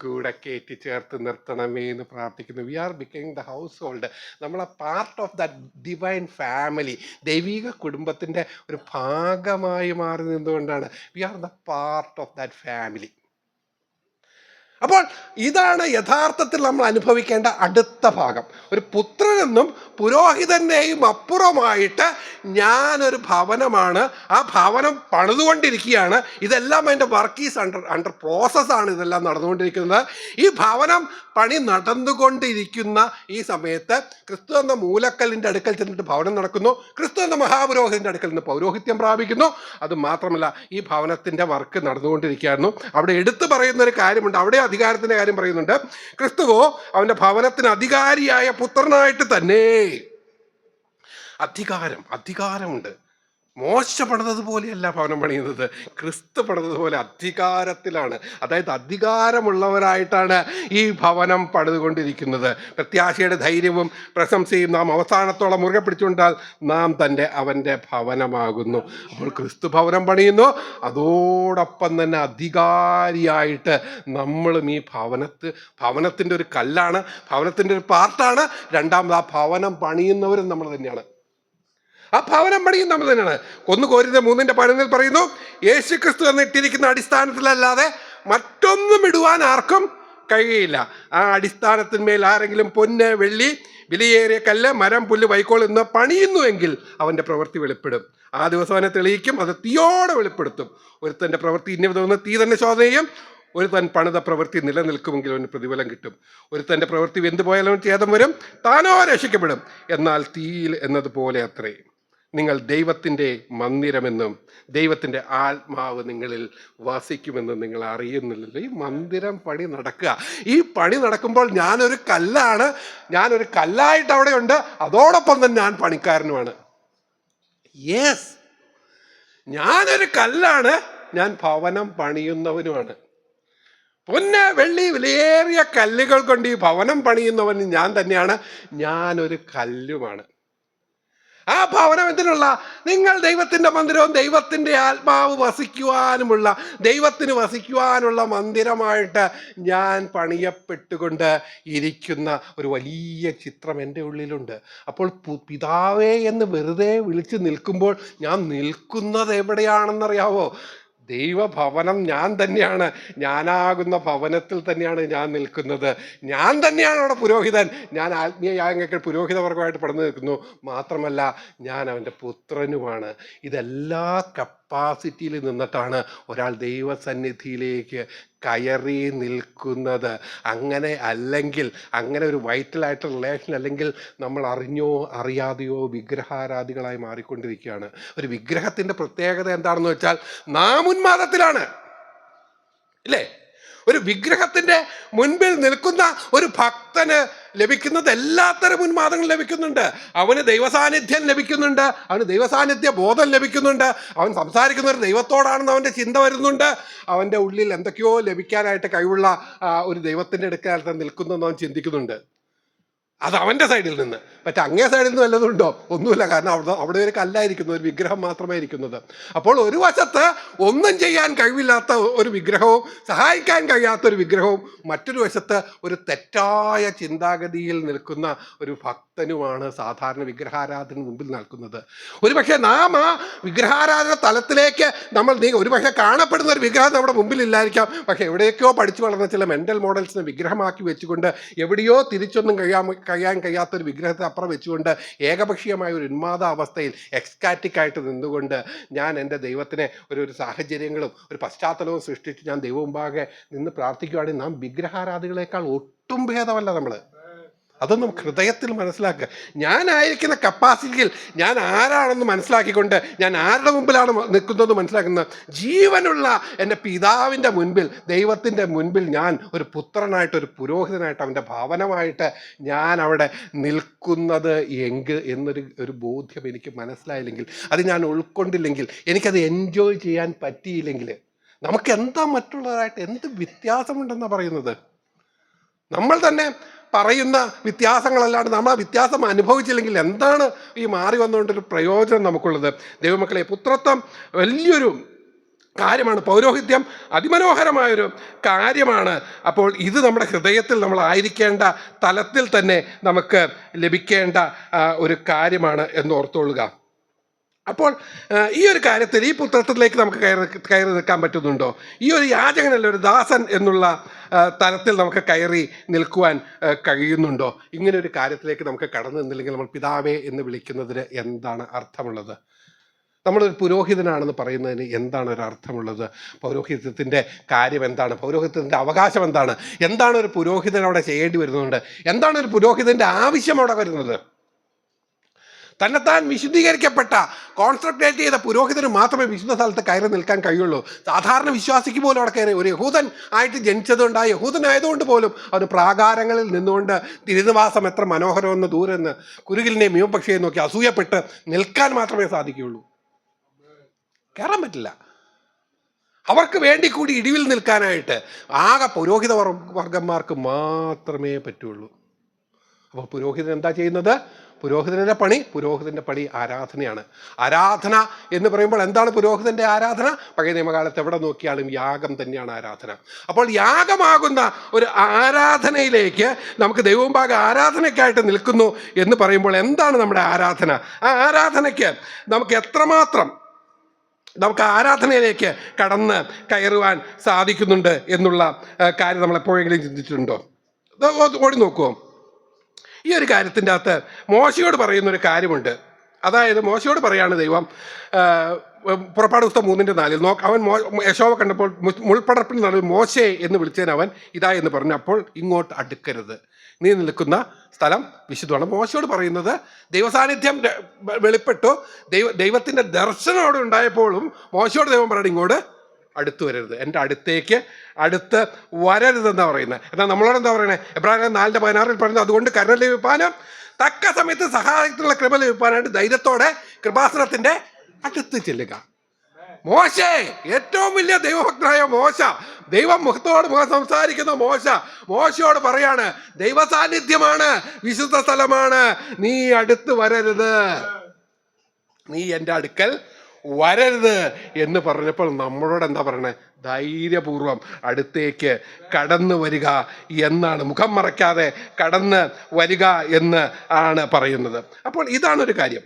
കൂടെ കയറ്റി ചേർത്ത് നിർത്തണമേ എന്ന് പ്രാർത്ഥിക്കുന്നു. We are becoming the household. നമ്മൾ ആ part of that divine family, ദൈവിക കുടുംബത്തിൻ്റെ ഒരു ഭാഗമായി മാറി നിന്നുകൊണ്ടാണ് we are the part of that family. അപ്പോൾ ഇതാണ് യഥാർത്ഥത്തിൽ നമ്മൾ അനുഭവിക്കേണ്ട അടുത്ത ഭാഗം. ഒരു പുത്രനെന്നും പുരോഹിതനെയും അപ്പുറമായിട്ട് ഞാനൊരു ഭവനമാണ്. ആ ഭവനം പണിതുകൊണ്ടിരിക്കുകയാണ്. ഇതെല്ലാം അതിൻ്റെ വർക്ക് ഈസ് അണ്ടർ പ്രോസസ്സാണ് ഇതെല്ലാം നടന്നുകൊണ്ടിരിക്കുന്നത്. ഈ ഭവനം പണി നടന്നുകൊണ്ടിരിക്കുന്ന ഈ സമയത്ത് ക്രിസ്തു എന്ന മൂലക്കല്ലിൻ്റെ അടുക്കൽ ചെന്നിട്ട് ഭവനം നടക്കുന്നു. ക്രിസ്തു എന്ന മഹാപുരോഹിതൻ്റെ അടുക്കൽ നിന്ന് പൗരോഹിത്യം പ്രാപിക്കുന്നു. അത് മാത്രമല്ല, ഈ ഭവനത്തിൻ്റെ വർക്ക് നടന്നുകൊണ്ടിരിക്കുകയായിരുന്നു. അവിടെ എടുത്തു പറയുന്ന ഒരു കാര്യമുണ്ട്. അവിടെ അധികാരത്തിൻ്റെ കാര്യം പറയുന്നുണ്ട്. ക്രിസ്തുവോ അവൻ്റെ ഭവനത്തിന് അധികാരിയായ പുത്രനായിട്ട് തന്നെ. അധികാരമുണ്ട്. മോശ പണിതതുപോലെയല്ല ഭവനം പണിയുന്നത്. ക്രിസ്തു പണിതതുപോലെ അധികാരത്തിലാണ്. അതായത് അധികാരമുള്ളവരായിട്ടാണ് ഈ ഭവനം പണിതുകൊണ്ടിരിക്കുന്നത്. പ്രത്യാശയുടെ ധൈര്യവും പ്രശംസയും നാം അവസാനത്തോളം മുറുകെ പിടിച്ചുകൊണ്ടാൽ നാം അവൻ്റെ ഭവനമാകുന്നു. അപ്പോൾ ക്രിസ്തു ഭവനം പണിയുന്നു, അതോടൊപ്പം തന്നെ അധികാരിയായിട്ട് നമ്മളും ഈ ഭവനത്തിൻ്റെ ഒരു കല്ലാണ്, ഭവനത്തിൻ്റെ ഒരു പാർട്ടാണ്. രണ്ടാമത് ആ ഭവനം പണിയുന്നവരും നമ്മൾ തന്നെയാണ്. ആ ഭവനം പണിയും നമ്മൾ തന്നെയാണ്. 1 കൊരിന്ത്യർ 3:11 പറയുന്നു, യേശുക്രിസ്തു എന്നിട്ടിരിക്കുന്ന അടിസ്ഥാനത്തിലല്ലാതെ മറ്റൊന്നും ഇടുവാൻ ആർക്കും കഴിയില്ല. ആ അടിസ്ഥാനത്തിന്മേൽ ആരെങ്കിലും പൊന്ന്, വെള്ളി, വിലയേറിയ കല്ല്, മരം, പുല്ല്, വൈക്കോൽ എന്ന് പണിയുന്നുവെങ്കിൽ അവൻ്റെ പ്രവൃത്തി വെളിപ്പെടും. ആ ദിവസം അവനെ തെളിയിക്കും, അത് തീയോടെ വെളിപ്പെടുത്തും. ഒരുത്തൻ്റെ പ്രവൃത്തി ഇന്നവിധമെന്ന് തീ തന്നെ ശോധന ചെയ്യും. ഒരുത്തൻ പണിത പ്രവൃത്തി നിലനിൽക്കുമെങ്കിൽ അവന് പ്രതിഫലം കിട്ടും. ഒരുത്തൻ്റെ പ്രവൃത്തി വെന്തു പോയാലും ഛേദം വരും, താനോ രക്ഷിക്കപ്പെടും. എന്നാൽ തീയിൽ എന്നതുപോലെ അത്രേ. നിങ്ങൾ ദൈവത്തിൻ്റെ മന്ദിരമെന്നും ദൈവത്തിൻ്റെ ആത്മാവ് നിങ്ങളിൽ വസിക്കുമെന്നും നിങ്ങൾ അറിയുന്നില്ലല്ലോ. ഈ മന്ദിരം പണി നടക്കുക. ഈ പണി നടക്കുമ്പോൾ ഞാനൊരു കല്ലാണ്, ഞാനൊരു കല്ലായിട്ട് അവിടെ ഉണ്ട്, അതോടൊപ്പം തന്നെ ഞാൻ പണിക്കാരനുമാണ്. യെസ്, ഞാനൊരു കല്ലാണ്, ഞാൻ ഭവനം പണിയുന്നവനുമാണ്. പൊന്ന്, വെള്ളി, വിലയേറിയ കല്ലുകൾ കൊണ്ട് ഈ ഭവനം പണിയുന്നവൻ ഞാൻ തന്നെയാണ്. ഞാനൊരു കല്ലുമാണ്. ആ ഭവനം എന്തിനുള്ള? നിങ്ങൾ ദൈവത്തിൻ്റെ മന്ദിരവും ദൈവത്തിൻ്റെ ആത്മാവ് വസിക്കുവാനുമുള്ള, ദൈവത്തിന് വസിക്കുവാനുള്ള മന്ദിരമായിട്ട് ഞാൻ പണിയപ്പെട്ടുകൊണ്ട് ഇരിക്കുന്ന ഒരു വലിയ ചിത്രം എൻ്റെ ഉള്ളിലുണ്ട്. അപ്പോൾ പിതാവേ എന്ന് വെറുതെ വിളിച്ച് നിൽക്കുമ്പോൾ ഞാൻ നിൽക്കുന്നത് എവിടെയാണെന്നറിയാവോ? ദൈവഭവനം ഞാൻ തന്നെയാണ്. ഞാനാകുന്ന ഭവനത്തിൽ തന്നെയാണ് ഞാൻ നിൽക്കുന്നത്. ഞാൻ തന്നെയാണ് അവിടെ പുരോഹിതൻ. ഞാൻ ആത്മീയ യാഗങ്ങൾ പുരോഹിതവർഗമായിട്ട് പടർന്നു നിൽക്കുന്നു. മാത്രമല്ല, ഞാൻ അവൻ്റെ പുത്രനുമാണ്. ഇതെല്ലാ കപ്പാസിറ്റിയിൽ നിന്നിട്ടാണ് ഒരാൾ ദൈവസന്നിധിയിലേക്ക് കയറി നിൽക്കുന്നത്. അങ്ങനെ അല്ലെങ്കിൽ, അങ്ങനെ ഒരു വൈറ്റലായിട്ട് റിലേഷൻ അല്ലെങ്കിൽ നമ്മൾ അറിഞ്ഞോ അറിയാതെയോ വിഗ്രഹാരാധികളായി മാറിക്കൊണ്ടിരിക്കുകയാണ്. ഒരു വിഗ്രഹത്തിൻ്റെ പ്രത്യേകത എന്താണെന്ന് വെച്ചാൽ നാം ഉന്മാദത്തിലാണ്, ഇല്ലേ? ഒരു വിഗ്രഹത്തിന്റെ മുൻപിൽ നിൽക്കുന്ന ഒരു ഭക്തന് ലഭിക്കുന്നത് എല്ലാത്തരം ഉന്മാദങ്ങളും ലഭിക്കുന്നുണ്ട്. അവന് ദൈവസാന്നിധ്യം ലഭിക്കുന്നുണ്ട്, അവന് ദൈവസാന്നിധ്യ ബോധം ലഭിക്കുന്നുണ്ട്, അവൻ സംസാരിക്കുന്ന ഒരു ദൈവത്തോടാണെന്ന് അവൻ്റെ ചിന്ത വരുന്നുണ്ട്, അവൻ്റെ ഉള്ളിൽ എന്തൊക്കെയോ ലഭിക്കാനായിട്ട് കഴിവുള്ള ഒരു ദൈവത്തിൻ്റെ അടുക്കൽ നിൽക്കുന്നെന്ന് അവൻ ചിന്തിക്കുന്നുണ്ട്. അത് അവൻ്റെ സൈഡിൽ നിന്ന്. മറ്റേ അങ്ങേ സൈഡിൽ നിന്ന് വല്ലതും ഉണ്ടോ? ഒന്നുമില്ല. കാരണം അവിടെ ഒരു കല്ലായിരിക്കുന്നു, ഒരു വിഗ്രഹം മാത്രമേ ഇരിക്കുന്നത്. അപ്പോൾ ഒരു വശത്ത് ഒന്നും ചെയ്യാൻ കഴിവില്ലാത്ത ഒരു വിഗ്രഹവും സഹായിക്കാൻ കഴിയാത്തൊരു വിഗ്രഹവും, മറ്റൊരു വശത്ത് ഒരു തെറ്റായ ചിന്താഗതിയിൽ നിൽക്കുന്ന ഒരു ഭക്തനുമാണ് സാധാരണ വിഗ്രഹാരാധന മുമ്പിൽ നിൽക്കുന്നത്. ഒരുപക്ഷെ നാം ആ വിഗ്രഹാരാധന തലത്തിലേക്ക് നമ്മൾ ഒരുപക്ഷെ കാണപ്പെടുന്ന ഒരു വിഗ്രഹം നമ്മുടെ മുമ്പിൽ ഇല്ലായിരിക്കാം. പക്ഷെ എവിടെയൊക്കെയോ പഠിച്ചു വളർന്ന ചില മെൻ്റൽ മോഡൽസിനെ വിഗ്രഹമാക്കി വെച്ചുകൊണ്ട് എവിടെയോ തിരിച്ചൊന്നും കഴിയാൻ കഴിയാത്തൊരു വിഗ്രഹത്തെ അപ്പുറം വെച്ചുകൊണ്ട് ഏകപക്ഷീയമായ ഒരു ഉന്മാദാവസ്ഥയിൽ എക്സ്കാറ്റിക്കായിട്ട് നിന്നുകൊണ്ട് ഞാൻ എൻ്റെ ദൈവത്തിനെ ഒരു സാഹചര്യങ്ങളും ഒരു പശ്ചാത്തലവും സൃഷ്ടിച്ച് ഞാൻ ദൈവം മുമ്പാകെ നിന്ന് പ്രാർത്ഥിക്കുകയാണെങ്കിൽ നാം വിഗ്രഹാരാധികളെക്കാൾ ഒട്ടും ഭേദമല്ല നമ്മൾ. അതൊന്നും ഹൃദയത്തിൽ മനസ്സിലാക്കുക. ഞാനായിരിക്കുന്ന കപ്പാസിറ്റിയിൽ ഞാൻ ആരാണെന്ന് മനസ്സിലാക്കിക്കൊണ്ട് ഞാൻ ആരുടെ മുമ്പിലാണ് നിൽക്കുന്നതെന്ന് മനസ്സിലാക്കുന്നത്. ജീവനുള്ള എൻ്റെ പിതാവിൻ്റെ മുൻപിൽ, ദൈവത്തിൻ്റെ മുൻപിൽ ഞാൻ ഒരു പുത്രനായിട്ട്, ഒരു പുരോഹിതനായിട്ട്, അവൻ്റെ ഭവനമായിട്ട് ഞാൻ അവിടെ നിൽക്കുന്നത് എന്നൊരു ബോധ്യം എനിക്ക് മനസ്സിലായില്ലെങ്കിൽ, അത് ഞാൻ ഉൾക്കൊണ്ടില്ലെങ്കിൽ, എനിക്കത് എൻജോയ് ചെയ്യാൻ പറ്റിയില്ലെങ്കിൽ, നമുക്ക് എന്താ മറ്റുള്ളവരായിട്ട് എന്ത് വ്യത്യാസമുണ്ടെന്നാണ് പറയുന്നത്? നമ്മൾ തന്നെ പറയുന്ന വ്യത്യാസങ്ങളല്ലാണ്ട് നമ്മൾ ആ വ്യത്യാസം അനുഭവിച്ചില്ലെങ്കിൽ എന്താണ് ഈ മാറി വന്നുകൊണ്ടൊരു പ്രയോജനം നമുക്കുള്ളത്? ദൈവമക്കളെ, പുത്രത്വം വലിയൊരു കാര്യമാണ്. പൗരോഹിത്യം അതിമനോഹരമായൊരു കാര്യമാണ്. അപ്പോൾ ഇത് നമ്മുടെ ഹൃദയത്തിൽ നമ്മളായിരിക്കേണ്ട തലത്തിൽ തന്നെ നമുക്ക് ലഭിക്കേണ്ട ഒരു കാര്യമാണ് എന്ന് ഓർത്തുകൊള്ളുക. അപ്പോൾ ഈ ഒരു കാര്യത്തിൽ, ഈ പുത്രത്വത്തിലേക്ക് നമുക്ക് കയറി നിൽക്കാൻ പറ്റുന്നുണ്ടോ? ഈ ഒരു യാചകനല്ല, ഒരു ദാസൻ എന്നുള്ള തലത്തിൽ നമുക്ക് കയറി നിൽക്കുവാൻ കഴിയുന്നുണ്ടോ? ഇങ്ങനെ ഒരു കാര്യത്തിലേക്ക് നമുക്ക് കടന്നു നിന്നില്ലെങ്കിൽ നമ്മൾ പിതാവേ എന്ന് വിളിക്കുന്നതിന് എന്താണ് അർത്ഥമുള്ളത്? നമ്മളൊരു പുരോഹിതനാണെന്ന് പറയുന്നതിന് എന്താണ് ഒരു അർത്ഥമുള്ളത്? പൗരോഹിത്യത്തിൻ്റെ കാര്യം എന്താണ്? പൗരോഹിത്യത്തിൻ്റെ അവകാശം എന്താണ്? എന്താണ് ഒരു പുരോഹിതൻ അവിടെ ചെയ്യേണ്ടി വരുന്നുണ്ട്? എന്താണ് ഒരു പുരോഹിതൻ്റെ ആവശ്യം അവിടെ വരുന്നത്? തന്നെത്താൻ വിശുദ്ധീകരിക്കപ്പെട്ട, കോൺസെൻട്രേറ്റ് ചെയ്ത പുരോഹിതന് മാത്രമേ വിശുദ്ധ സ്ഥലത്ത് കയറി നിൽക്കാൻ കഴിയുള്ളൂ. സാധാരണ വിശ്വാസിക്ക് പോലും അവിടെ കയറി, ഒരു യഹൂദൻ ആയിട്ട് ജനിച്ചതുകൊണ്ട്, ആ യഹൂദനായതുകൊണ്ട് പോലും അവന് പ്രാകാരങ്ങളിൽ നിന്നുകൊണ്ട് തിരുനിവാസം എത്ര മനോഹരമെന്ന് ദൂരെ നിന്ന് കുരുകിലിനെയും മീമപക്ഷിയെയും നോക്കി അസൂയപ്പെട്ട് നിൽക്കാൻ മാത്രമേ സാധിക്കുകയുള്ളൂ. കയറാൻ പറ്റില്ല. അവർക്ക് വേണ്ടി കൂടി ഇടിവിൽ നിൽക്കാനായിട്ട് ആകെ പുരോഹിത വർഗന്മാർക്ക് മാത്രമേ പറ്റുള്ളൂ. അപ്പോൾ പുരോഹിതൻ എന്താ ചെയ്യുന്നത്? പുരോഹിതൻ്റെ പണി ആരാധനയാണ്. ആരാധന എന്ന് പറയുമ്പോൾ എന്താണ് പുരോഹിതൻ്റെ ആരാധന? പഴയ നിയമകാലത്ത് എവിടെ നോക്കിയാലും യാഗം തന്നെയാണ് ആരാധന. അപ്പോൾ യാഗമാകുന്ന ഒരു ആരാധനയിലേക്ക് നമുക്ക് ദൈവമുമ്പാകെ ആരാധനയ്ക്കായിട്ട് നിൽക്കുന്നു എന്ന് പറയുമ്പോൾ എന്താണ് നമ്മുടെ ആരാധന? ആ ആരാധനയ്ക്ക് നമുക്ക് എത്രമാത്രം നമുക്ക് ആരാധനയിലേക്ക് കടന്ന് കയറുവാൻ സാധിക്കുന്നുണ്ട് എന്നുള്ള കാര്യം നമ്മൾ എപ്പോഴെങ്കിലും ചിന്തിച്ചിട്ടുണ്ടോ? ഓടി നോക്കുമോ? ഈ ഒരു കാര്യത്തിൻ്റെ അകത്ത് മോശയോട് പറയുന്നൊരു കാര്യമുണ്ട്. അതായത് മോശയോട് പറയാണ് ദൈവം, പുറപ്പാട് പുസ്തകം 3:4, അവൻ യശോവ കണ്ടപ്പോൾ മുൾപ്പടർപ്പിന് നടുവിൽ മോശേ എന്ന് വിളിച്ചതിന് അവൻ ഇതാ എന്ന് പറഞ്ഞു, അപ്പോൾ ഇങ്ങോട്ട് അടുക്കരുത്, നീ നിൽക്കുന്ന സ്ഥലം വിശുദ്ധമാണ്. മോശയോട് പറയുന്നത്, ദൈവസാന്നിധ്യം വെളിപ്പെട്ടു, ദൈവത്തിൻ്റെ ദർശനം അവിടെ ഉണ്ടായപ്പോഴും മോശയോട് ദൈവം പറയണം, ഇങ്ങോട്ട് അടുത്ത് വരരുത്, എൻ്റെ അടുത്ത് വരരുതെന്നാണ് പറയുന്നത്. എന്നാൽ നമ്മളോട് എന്താ പറയുന്നത്? എബ്രായർ 4:16 പറയുന്നത്, അതുകൊണ്ട് കരുണ ലഭിപ്പാനും തക്ക സമയത്ത് സഹായത്തിനുള്ള കൃപ ലഭിപ്പാനായിട്ട് ധൈര്യത്തോടെ കൃപാസനത്തിൻ്റെ അടുത്ത് ചെല്ലുക. മോശേ, ഏറ്റവും വലിയ ദൈവഭക്തനായ മോശ, ദൈവം മുഖത്തോട് മുഖം സംസാരിക്കുന്ന മോശയോട് പറയാണ്, ദൈവ സാന്നിധ്യമാണ്, വിശുദ്ധ സ്ഥലമാണ്, നീ അടുത്ത് വരരുത്, നീ എൻ്റെ അടുക്കൽ വരരുത് എന്ന് പറഞ്ഞപ്പോൾ നമ്മളോട് എന്താ പറയണേ? ധൈര്യപൂർവം അടുത്തേക്ക് കടന്നു വരിക എന്നാണ്, മുഖം മറയ്ക്കാതെ കടന്ന് വരിക എന്ന് ആണ് പറയുന്നത്. അപ്പോൾ ഇതാണൊരു കാര്യം.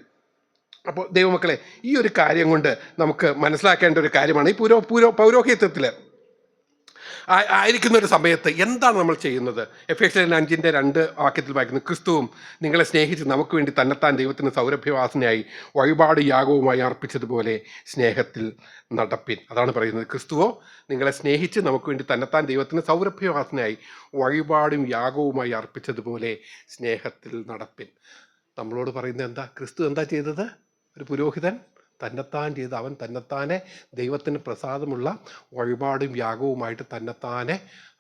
അപ്പോൾ ദൈവമക്കളെ, ഈ ഒരു കാര്യം കൊണ്ട് നമുക്ക് മനസ്സിലാക്കേണ്ട ഒരു കാര്യമാണ് ഈ പൗരോഹിത്യത്തിൽ ആയിരിക്കുന്ന ഒരു സമയത്ത് എന്താണ് നമ്മൾ ചെയ്യുന്നത്? എഫേസ്യർ 5:2 വാക്യത്തിൽ വായിക്കുന്നു, ക്രിസ്തുവും നിങ്ങളെ സ്നേഹിച്ച് നമുക്ക് വേണ്ടി തന്നെത്താൻ ദൈവത്തിന് സൗരഭ്യവാസനയായി വഴിപാട് യാഗവുമായി അർപ്പിച്ചതുപോലെ സ്നേഹത്തിൽ നടപ്പിൻ. അതാണ് പറയുന്നത്. ക്രിസ്തുവോ നിങ്ങളെ സ്നേഹിച്ച് നമുക്ക് വേണ്ടി തന്നെത്താൻ ദൈവത്തിന് സൗരഭ്യവാസനയായി വഴിപാടും യാഗവുമായി അർപ്പിച്ചതുപോലെ സ്നേഹത്തിൽ നടപ്പിൻ. നമ്മളോട് പറയുന്നത് എന്താ? ക്രിസ്തു എന്താ ചെയ്തത്? ഒരു പുരോഹിതൻ തന്നെത്താൻ ചെയ്ത് അവൻ തന്നെത്താനെ ദൈവത്തിന് പ്രസാദമുള്ള വഴിപാടും യാഗവുമായിട്ട് തന്നെത്താനെ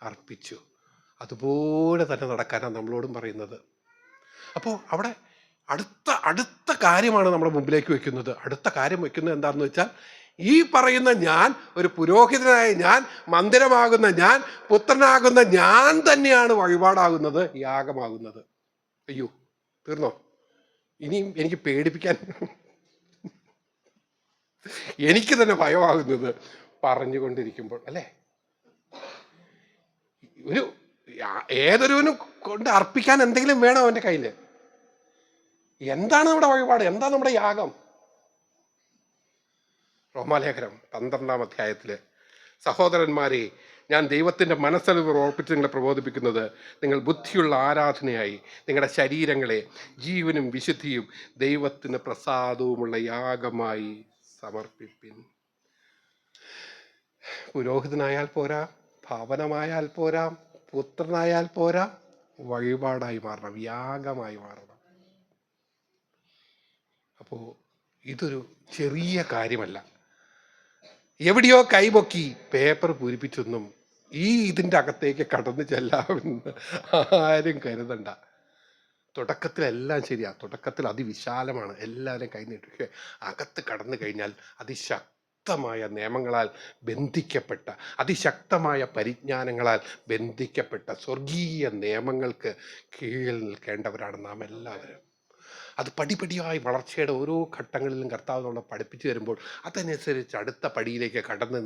അർപ്പിച്ചു. അതുപോലെ തന്നെ നടക്കാനാണ് നമ്മളോടും പറയുന്നത്. അപ്പോൾ അവിടെ അടുത്ത കാര്യമാണ് നമ്മുടെ മുമ്പിലേക്ക് വെക്കുന്നത്. അടുത്ത കാര്യം വെക്കുന്നത് എന്താണെന്ന് വെച്ചാൽ, ഈ പറയുന്ന ഞാൻ, ഒരു പുരോഹിതനായ ഞാൻ, മന്ദിരമാകുന്ന ഞാൻ, പുത്രനാകുന്ന ഞാൻ തന്നെയാണ് വഴിപാടാകുന്നത്, യാഗമാകുന്നത്. അയ്യോ, തീർന്നോ? ഇനിയും എനിക്ക് പേടിപ്പിക്കാൻ എനിക്ക് തന്നെ ഭയമാകുന്നത് പറഞ്ഞുകൊണ്ടിരിക്കുമ്പോൾ, അല്ലേ? ഏതൊരുവനും കൊണ്ട് അർപ്പിക്കാൻ എന്തെങ്കിലും വേണം അവൻ്റെ കയ്യിൽ. എന്താണ് നമ്മുടെ വഴിപാട്? എന്താണ് നമ്മുടെ യാഗം? റോമാലേഖനം 12-ാം അധ്യായത്തില്, സഹോദരന്മാരെ, ഞാൻ ദൈവത്തിൻ്റെ മനസ്സലിവ് ഓർപ്പിച്ച് നിങ്ങളെ പ്രബോധിപ്പിക്കുന്നത്, നിങ്ങൾ ബുദ്ധിയുള്ള ആരാധനയായി നിങ്ങളുടെ ശരീരങ്ങളെ ജീവനും വിശുദ്ധിയും ദൈവത്തിന് പ്രസാദവുമുള്ള യാഗമായി സമർപ്പിപ്പിൻ. പുരോഹിതനായാൽ പോരാ, ഭവനമായാൽ പോരാ, പുത്രനായാൽ പോരാ, വഴിപാടായി മാറണം, യാഗമായി മാറണം. അപ്പോൾ ഇതൊരു ചെറിയ കാര്യമല്ല. എവിടെയോ കൈപൊക്കി പേപ്പർ പൂരിപ്പിച്ചൊന്നും ഇതിൻ്റെ അകത്തേക്ക് കടന്നു ചെല്ലാമെന്ന് ആരും കരുതണ്ട. തുടക്കത്തിലെല്ലാം ശരിയാ, തുടക്കത്തിൽ അതിവിശാലമാണ്, എല്ലാവരും കൈ നീട്ടി. പക്ഷേ അകത്ത് കടന്നു കഴിഞ്ഞാൽ അതിശക്തമായ നിയമങ്ങളാൽ ബന്ധിക്കപ്പെട്ട, അതിശക്തമായ പരിജ്ഞാനങ്ങളാൽ ബന്ധിക്കപ്പെട്ട സ്വർഗീയ നിയമങ്ങൾക്ക് കീഴിൽ നിൽക്കേണ്ടവരാണ് നാം എല്ലാവരും. അത് പടിപടിയായി വളർച്ചയുടെ ഓരോ ഘട്ടങ്ങളിലും കർത്താവ് നമ്മളെ പഠിപ്പിച്ചു തരുമ്പോൾ അതനുസരിച്ച് അടുത്ത പടിയിലേക്ക് കടന്നു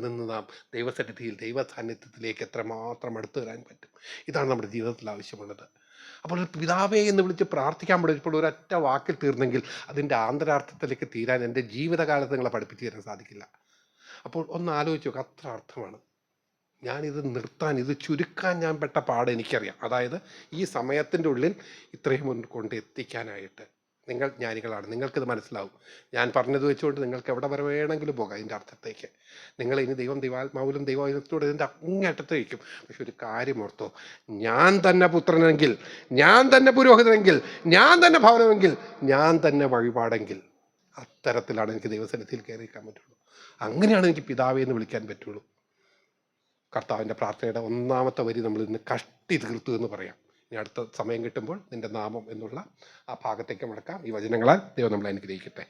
നിന്ന് നാം ദൈവസന്നിധിയിൽ, ദൈവസാന്നിധ്യത്തിലേക്ക് എത്രമാത്രം അടുത്ത് വരാൻ പറ്റും. ഇതാണ് നമ്മുടെ ജീവിതത്തിൽ ആവശ്യമുള്ളത്. അപ്പോൾ ഒരു പിതാവേ എന്ന് വിളിച്ച് പ്രാർത്ഥിക്കാൻ പഠിച്ചപ്പോൾ ഒരൊറ്റ വാക്കിൽ തീർന്നെങ്കിൽ അതിൻ്റെ ആന്തരാർത്ഥത്തിലേക്ക് തീരാൻ എൻ്റെ ജീവിതകാലത്ത് നിങ്ങളെ പഠിപ്പിച്ചു തരാൻ സാധിക്കില്ല. അപ്പോൾ ഒന്ന് ആലോചിച്ച് നോക്കുക, അത്ര അർത്ഥമാണ്. ഞാനിത് നിർത്താൻ, ഇത് ചുരുക്കാൻ ഞാൻ പെട്ട പാട് എനിക്കറിയാം. അതായത് ഈ സമയത്തിൻ്റെ ഉള്ളിൽ ഇത്രയും കൊണ്ട് എത്തിക്കാനായിട്ട് നിങ്ങൾ ജ്ഞാനികളാണ്, നിങ്ങൾക്കിത് മനസ്സിലാവും. ഞാൻ പറഞ്ഞത് വെച്ചുകൊണ്ട് നിങ്ങൾക്ക് എവിടെ വരെ വേണമെങ്കിലും പോകാം ഇതിൻ്റെ അർത്ഥത്തേക്ക്. നിങ്ങൾ ഇനി ദൈവാത്മാവിലും ദൈവത്തോട് ഇതിൻ്റെ അങ്ങേറ്റത്ത് വയ്ക്കും. പക്ഷെ ഒരു കാര്യം ഓർത്തോ, ഞാൻ തന്നെ പുത്രനെങ്കിൽ, ഞാൻ തന്നെ പുരോഹിതനെങ്കിൽ, ഞാൻ തന്നെ ഭവനമെങ്കിൽ, ഞാൻ തന്നെ വഴിപാടെങ്കിൽ, അത്തരത്തിലാണ് എനിക്ക് ദൈവസന്നിധിയിൽ കയറിയിരിക്കാൻ പറ്റുള്ളൂ. അങ്ങനെയാണ് എനിക്ക് പിതാവേ എന്ന് വിളിക്കാൻ പറ്റുള്ളൂ. കർത്താവിൻ്റെ പ്രാർത്ഥനയുടെ 1-ാമത്തെ വരി നമ്മൾ ഇന്ന് കഷ്ടി തീർത്തു എന്ന് പറയാം. ഇനി അടുത്ത സമയം കിട്ടുമ്പോൾ നിൻ്റെ നാമം എന്നുള്ള ആ ഭാഗത്തേക്ക് മടക്കാം. ഈ വചനങ്ങളാൽ ദൈവം നമ്മളെ അനുഗ്രഹിക്കട്ടെ.